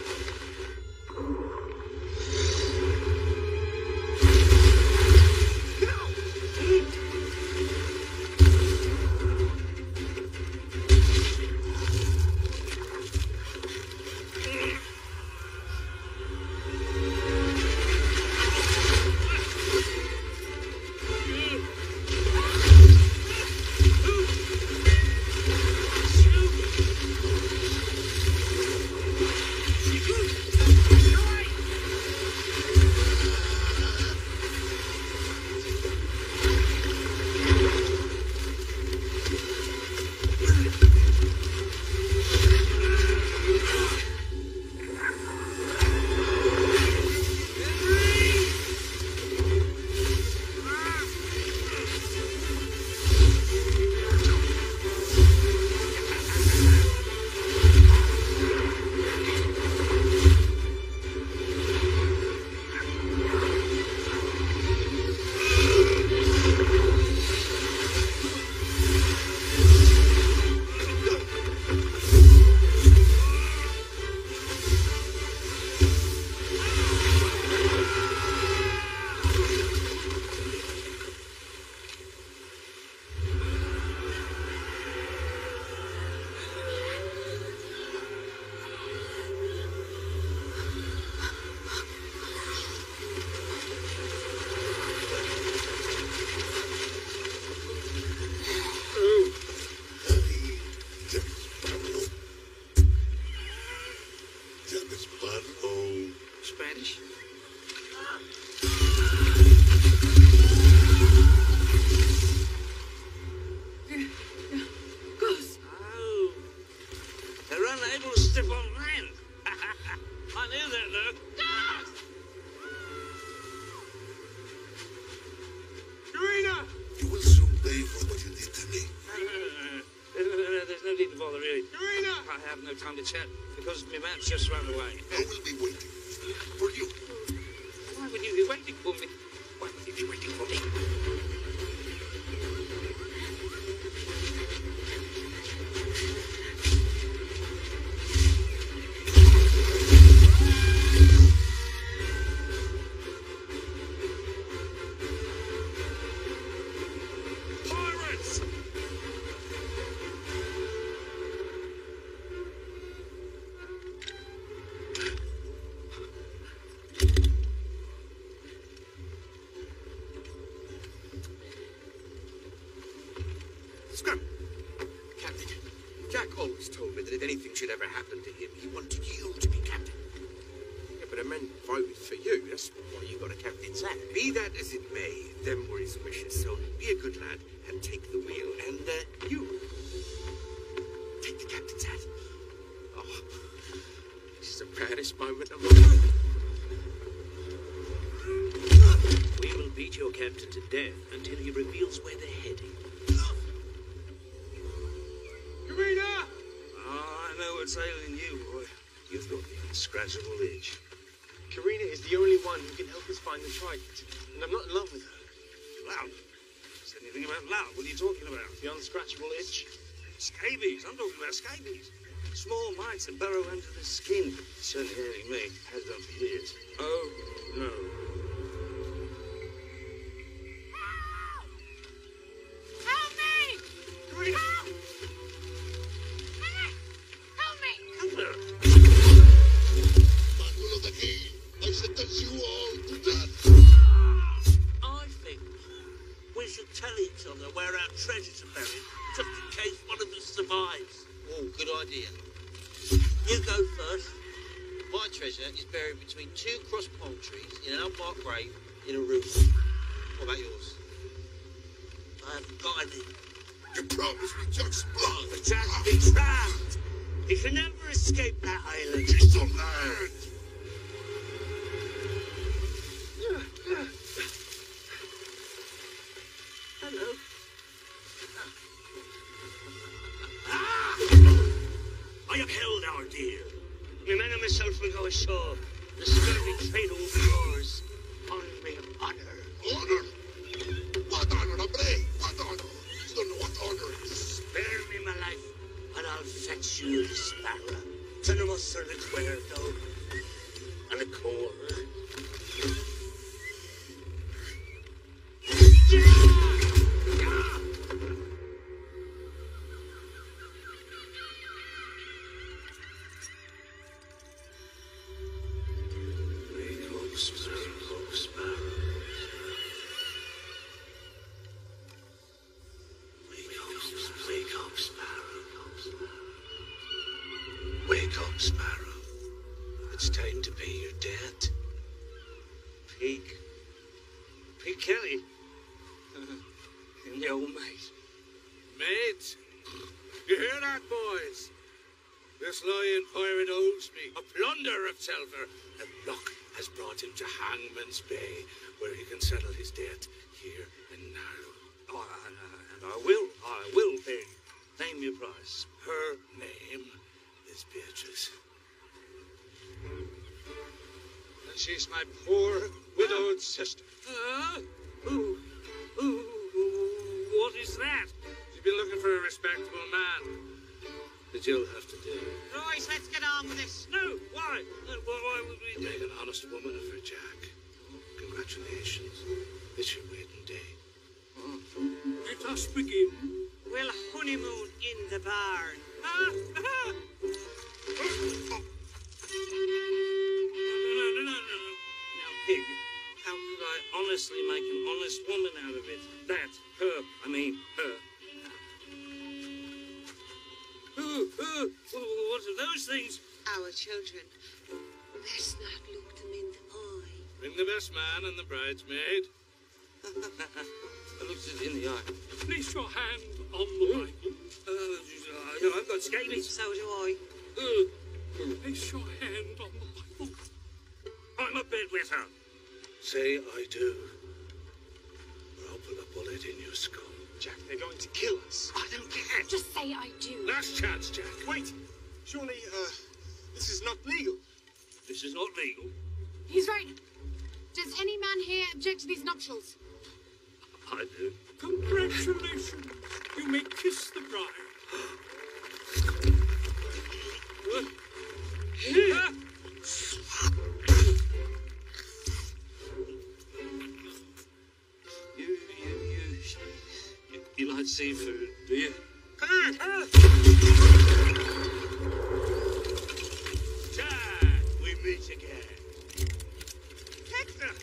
Spanish? Goose! Oh. They're unable to step on land. I knew that, though. Karina! You will soon pay for what you did to me. No, there's no need to bother, really. Karina! I have no time to chat because my map's just run away. I will be waiting for you. Why would you be waiting for me? Why would you be waiting for me? Pirates! Scrum! Captain, Jack always told me that if anything should ever happen to him, he wanted you to be captain. Yeah, but the men voted for you. That's why you got a captain's hat. Be that as it may, them were his wishes, so be a good lad and take the wheel, and you take the captain's hat. Oh, this is the proudest moment of my life. We will beat your captain to death until he reveals where they're heading. Karina! Oh, I know what's ailing you, boy. You've got the unscratchable itch. Karina is the only one who can help us find the trident, and I'm not in love with her. Loud? Is anything about loud? What are you talking about? The unscratchable itch. Scabies. I'm talking about scabies. Small mites that burrow under the skin. Certainly hurting me. Has done for years. Oh, no. Help me! Karina! Help! Help me! Manuel of the King, I sentence you all to death. I think we should tell each other where our treasures are buried, just in case one of us survives. Oh, good idea. You go first. My treasure is buried between two cross palm trees in an unmarked grave in a room. What about yours? I haven't got any. You promised me Jack's blood. But Jack's been trapped. He can never escape that island. He's on land. Hello. I upheld our deal. My men and myself will go ashore. The skirting trader will be yours. On me honor. Honor? What honor, hombre? What honor? You don't know what honor is. Spare me my life, and I'll fetch you solid wear, though. And a core. Wake up, Sparrow. It's time to pay your debt. Pig Kelly. And the old mate. Mate, you hear that, boys? This lying pirate owes me a plunder of silver, and luck has brought him to Hangman's Bay, where he can settle his debt here and now. Oh, and I will pay. Name your price. Her name is Beatrice. And she's my poor widowed sister. What is that? She's been looking for a respectable man that you'll have to do. Right, let's get on with this. No, why? Why would we Make an honest woman of her, Jack. Congratulations. It's your wedding day. Let us begin. We'll honeymoon in the barn. No. Now, Pig, how could I honestly make an honest woman out of it? Her. What are those things? Our children. Let's not look them in the eye. Bring the best man and the bridesmaid. I looked it in the eye. Place your hand on the Bible. I've got scabies. So do I. Place your hand on the Bible. I'm a bedwetter. Say I do. Or I'll put a bullet in your skull. Jack, they're going to kill us. I don't care. Just say I do. Last chance, Jack. Wait. Surely, this is not legal. This is not legal. He's right. Does any man here object to these nuptials? I do. Congratulations. You may kiss the bride. You like seafood, do you? Jack, we meet again. Hector!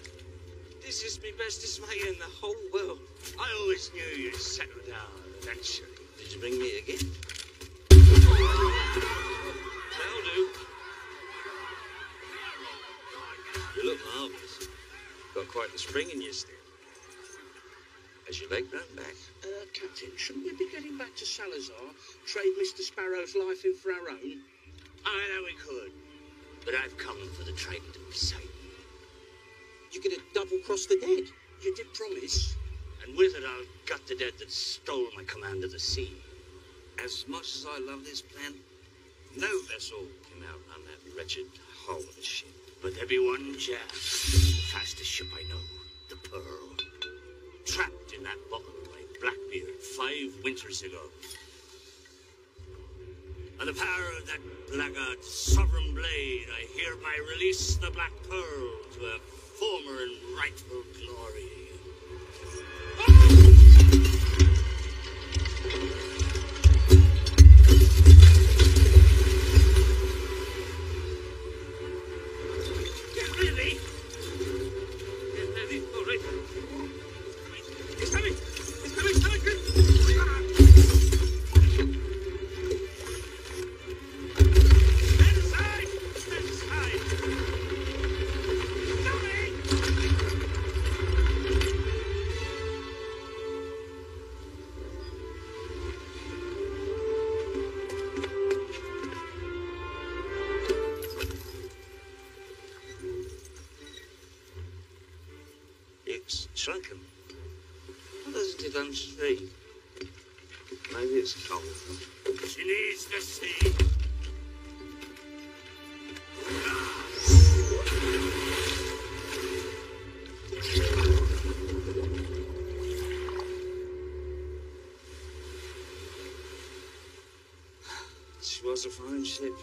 This is me bestest mate in the whole world. I always knew you'd settle down eventually. Did you bring me a gift? That'll do. You look marvellous. Got quite the spring in your step. Has your leg grown back? Captain, shouldn't we be getting back to Salazar? Trade Mr. Sparrow's life in for our own? I know we could, but I've come for the trident of Poseidon. You're going to double-cross the dead. You did promise. And with it, I'll gut the dead that stole my command of the sea. As much as I love this plan, no vessel can outrun that wretched hull of a ship. But there be one Jack, the fastest ship I know, the Pearl, trapped in that bottom by Blackbeard 5 winters ago. On the power of that blackguard sovereign blade, I hereby release the Black Pearl to a former and rightful glory. Get ready! Get ready, all right. He's coming! He's coming! He's coming! Stand aside! Stand aside! Coming! It's shrunken. Why doesn't it unstring? Maybe it's cold. She needs the sea. She was a fine ship.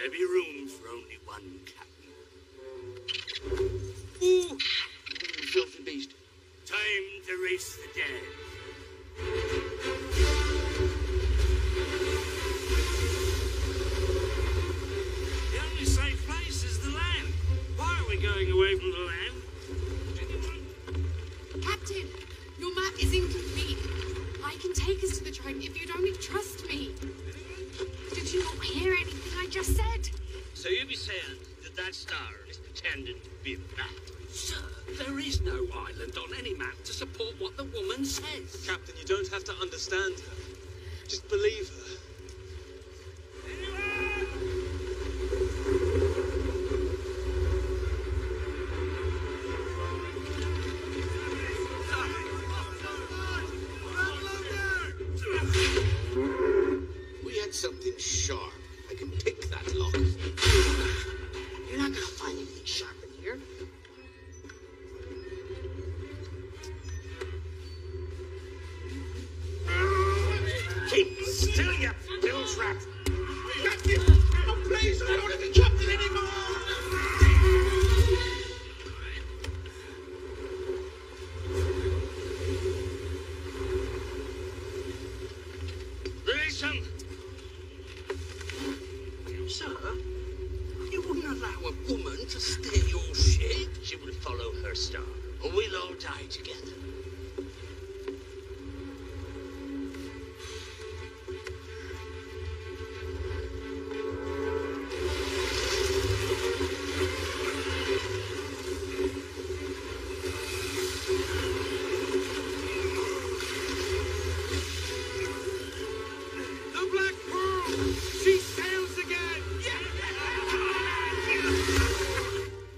There be room for only one captain. Ooh! Filthy beast. Time to race the dead. The only safe place is the land. Why are we going away from the land? Captain, your map is incomplete. I can take us to the Trident if you'd only trust me. Did you not hear anything I just said? So you be saying that star is pretending to be a map? Sir, there is no island on any map to support what the woman says. Captain, you don't have to understand her. Just believe her. We had something sharp. I can pick that lock. You're not gonna find anything sharp in here. Keep still, you bilge rat! Captain! Oh, please, I don't want to be captain anymore! Release him! Sir, you wouldn't allow a woman to steer your ship? She will follow her star, or we'll all die together. The Black Pearl! She sails again!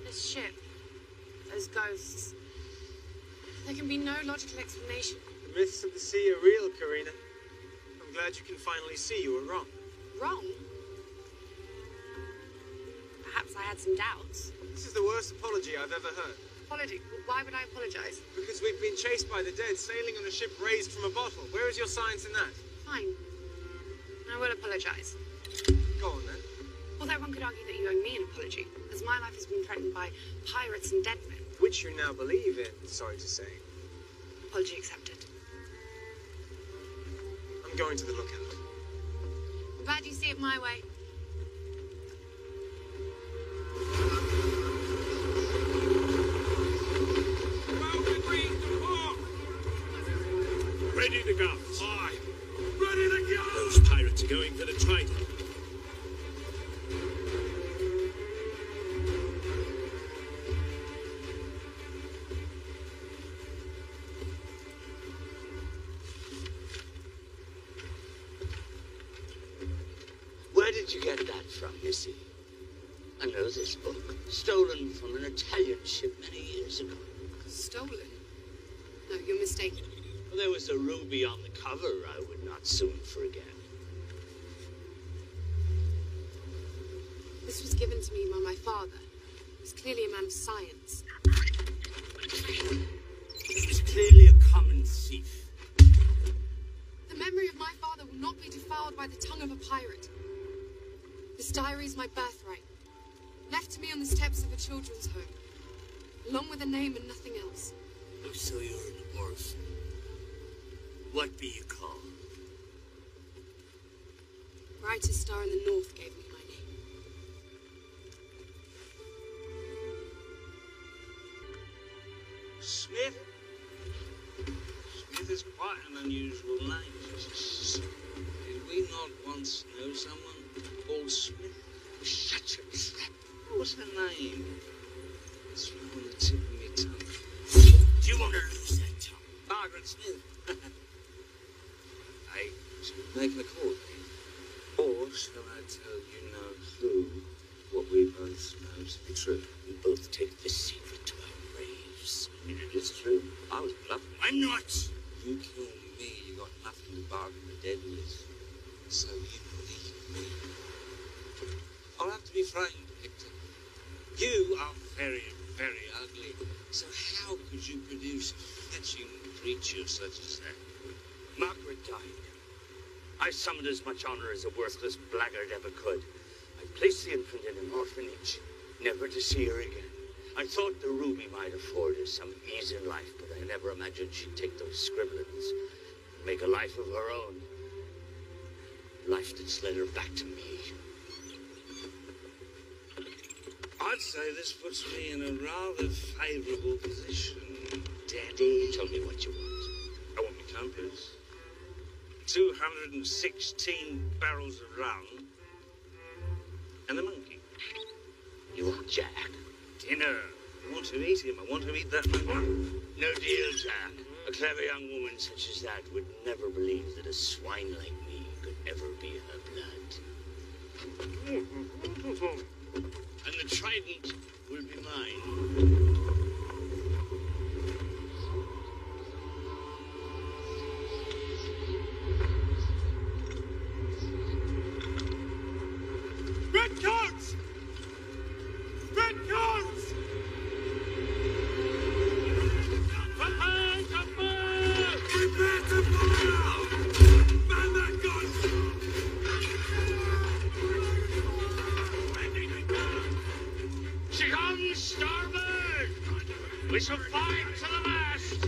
This ship, those ghosts. There can be no logical explanation. The myths of the sea are real, Karina. I'm glad you can finally see you were wrong. Wrong? Perhaps I had some doubts. This is the worst apology I've ever heard. Apology? Why would I apologize? Because we've been chased by the dead, sailing on a ship raised from a bottle. Where is your science in that? Fine. I will apologize. Go on, then. Although one could argue that you owe me an apology, as my life has been threatened by pirates and dead men. Which you now believe in, sorry to say. Apology accepted. I'm going to the lookout. I'm glad you see it my way. Ready to go. Aye. Ready to go! Those pirates are going for the Trident. Where did you get that from, Missy? I know this book. Stolen from an Italian ship many years ago. Stolen? No, you're mistaken. Well, there was a ruby on the cover I would not soon forget. This was given to me by my father. He was clearly a man of science. He was clearly a common thief. The memory of my father will not be defiled by the tongue of a pirate. This diary is my birthright, left to me on the steps of a children's home, along with a name and nothing else. Oh, so you're an orphan. What be you called? Brightest star in the north gave me my name. Smith? Smith is quite an unusual name. Did we not once know someone called Smith? Such a trap. What was her name? It's on the tip of my tongue. Do you want to lose that tongue? Margaret Smith. I should make a call. Or shall I tell you no clue what we both know to be true? We both take this secret to our graves. I mean, it is true. I was bluffing. I'm not. You killed me. You got nothing to bargain the dead with. So you believe me. I'll have to be frightened, Victor. You are very, very ugly. So how could you produce a fetching creature such as that? Margaret died. I summoned as much honor as a worthless blackguard ever could. I placed the infant in an orphanage, never to see her again. I thought the ruby might afford her some ease in life, but I never imagined she'd take those scribblings and make a life of her own. Life that's led her back to me. I'd say this puts me in a rather favourable position. Daddy, tell me what you want. I want my compass. 216 barrels of rum. And a monkey. You want Jack? Dinner. I want to eat him. I want to eat that monkey. No deal, Jack. A clever young woman such as that would never believe that a swine like me could ever be her blood. And the trident will be mine. Redcoats! Redcoats! Prepare to move! Prepare to fire! Man that guns! She comes, starboard! We shall fight to the mast!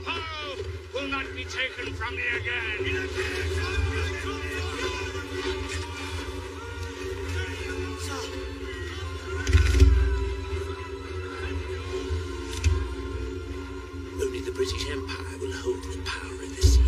Pearl will not be taken from me again! Only the British Empire will hold the power of the sea.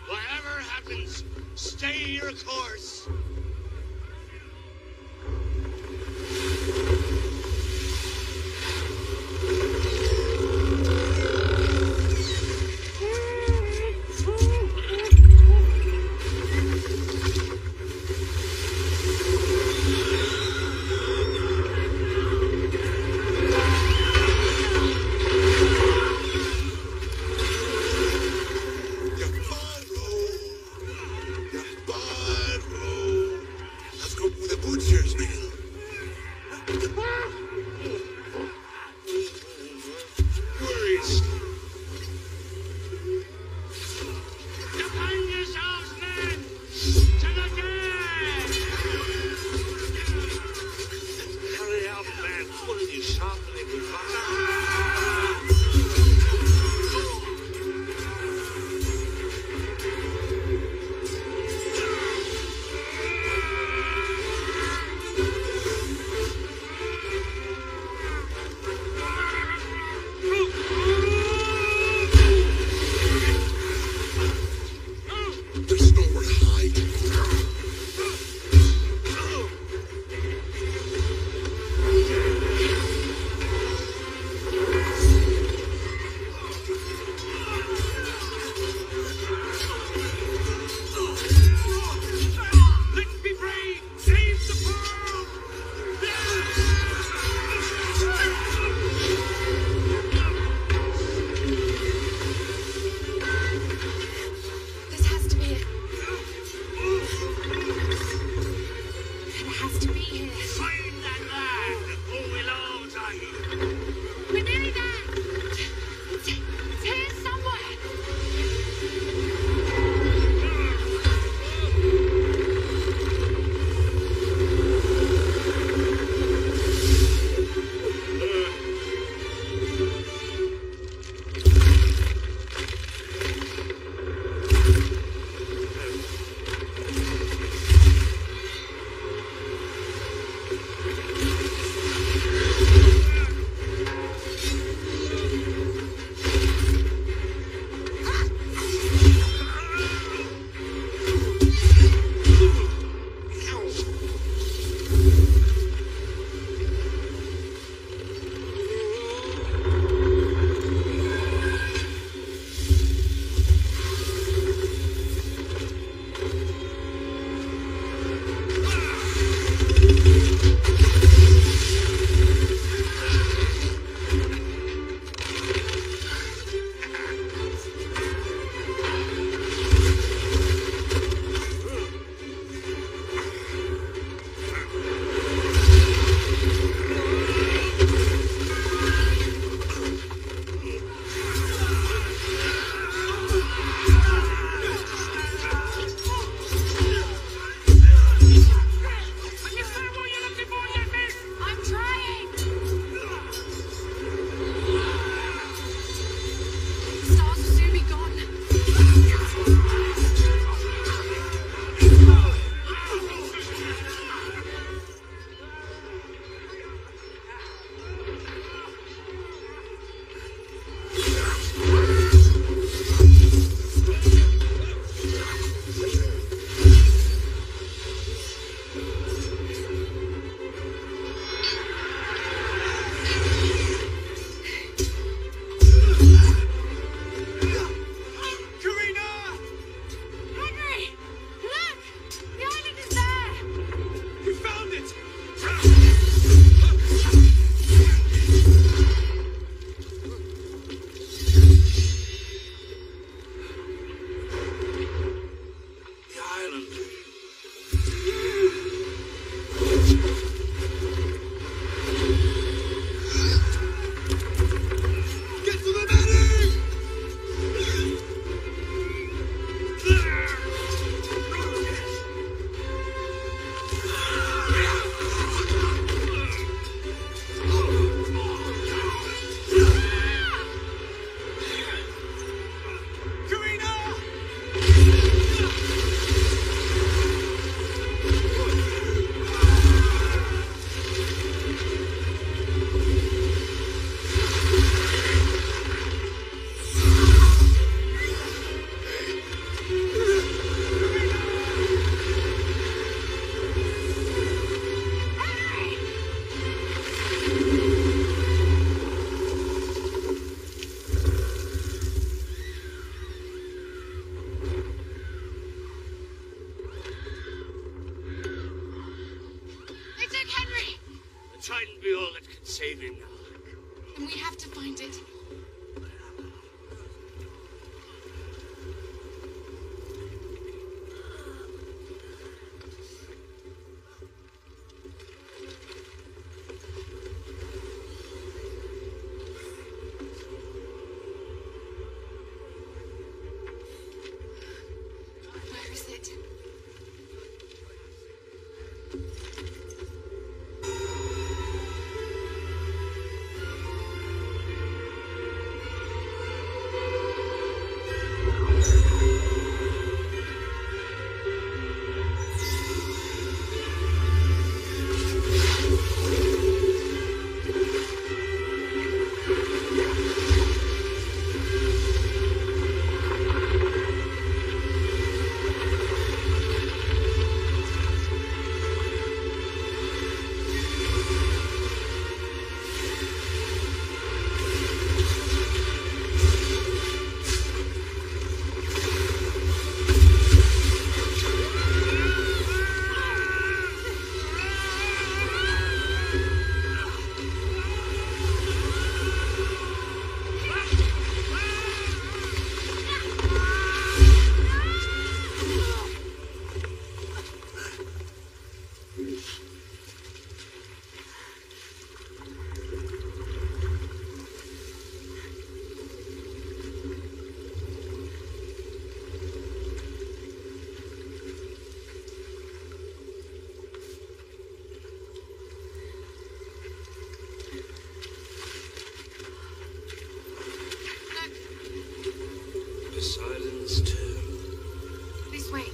Whatever happens, stay your course. Barrow! trident be all that can save him now? Then we have to find it. Where is it? Silence too. This way.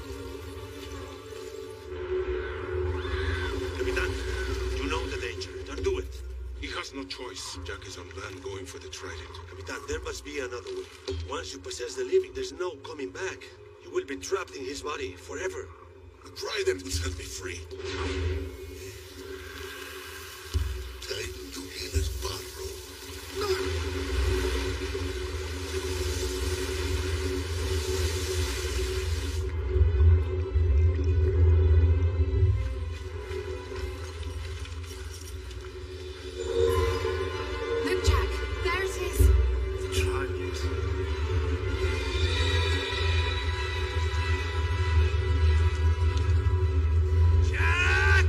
Capitan, you know the danger. Don't do it. He has no choice. Jack is on land going for the trident. Capitan, there must be another way. Once you possess the living, there's no coming back. You will be trapped in his body forever. The trident will set me free. Time to heal his barrow. No! Look, Jack. There it is. The trident. Jack!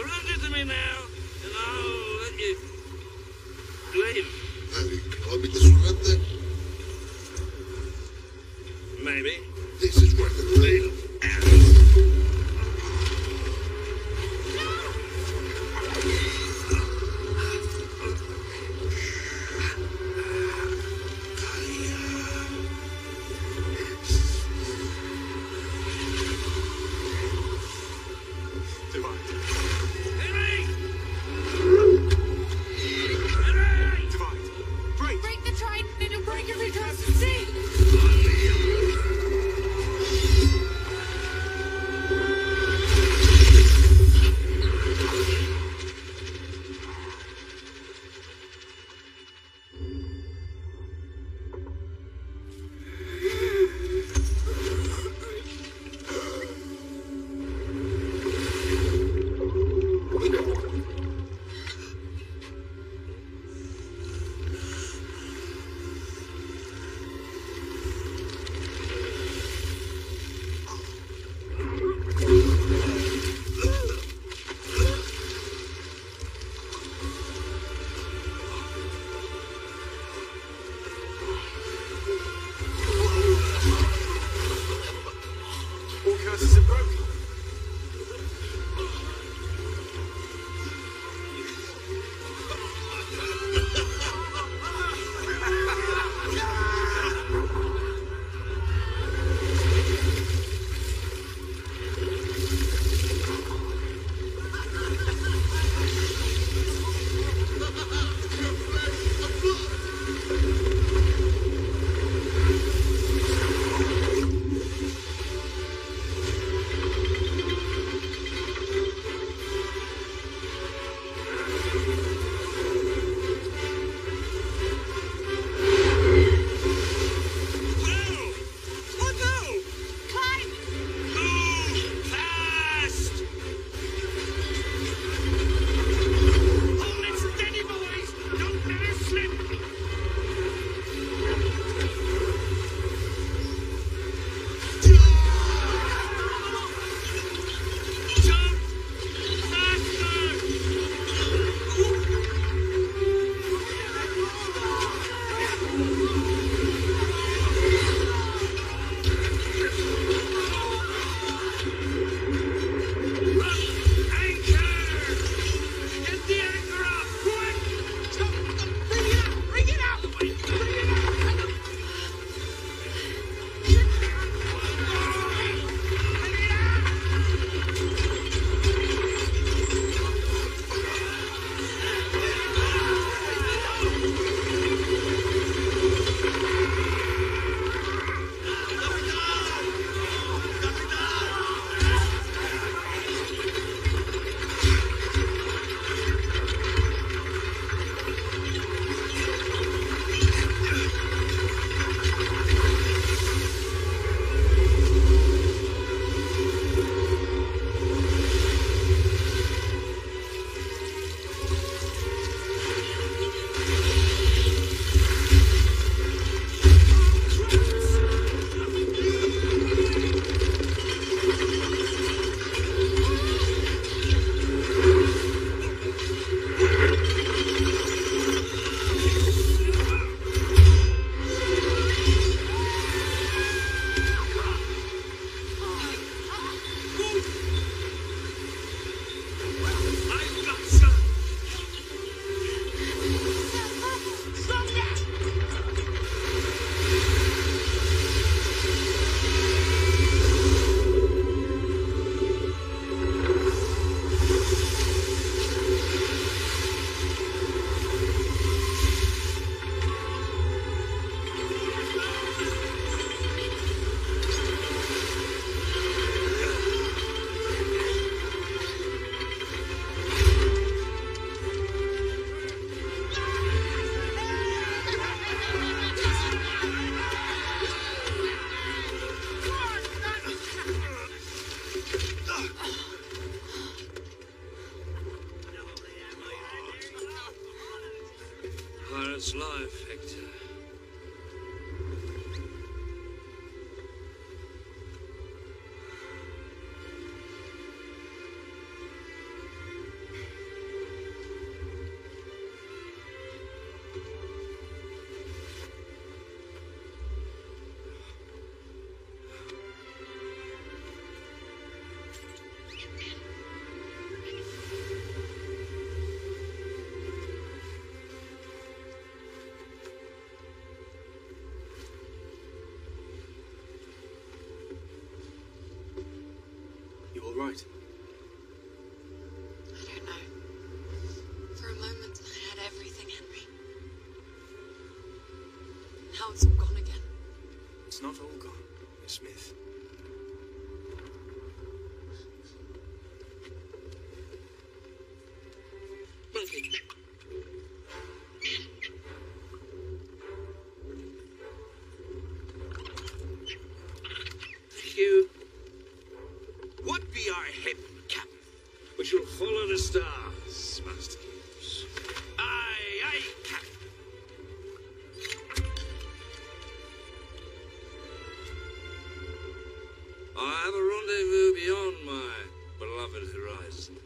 Surrender to me now, and I'll let you live. You want me to surrender? Maybe. This is where the blade ends. Break the trident and it'll break every curse at sea! All curses are broken. Pirate's life, Hector. now it's all gone again. It's not all gone, Miss Smith. Thank you. What be our head, Captain? We shall follow the stars, Master Hughes. Aye, aye, Captain. I have a rendezvous beyond my beloved horizon.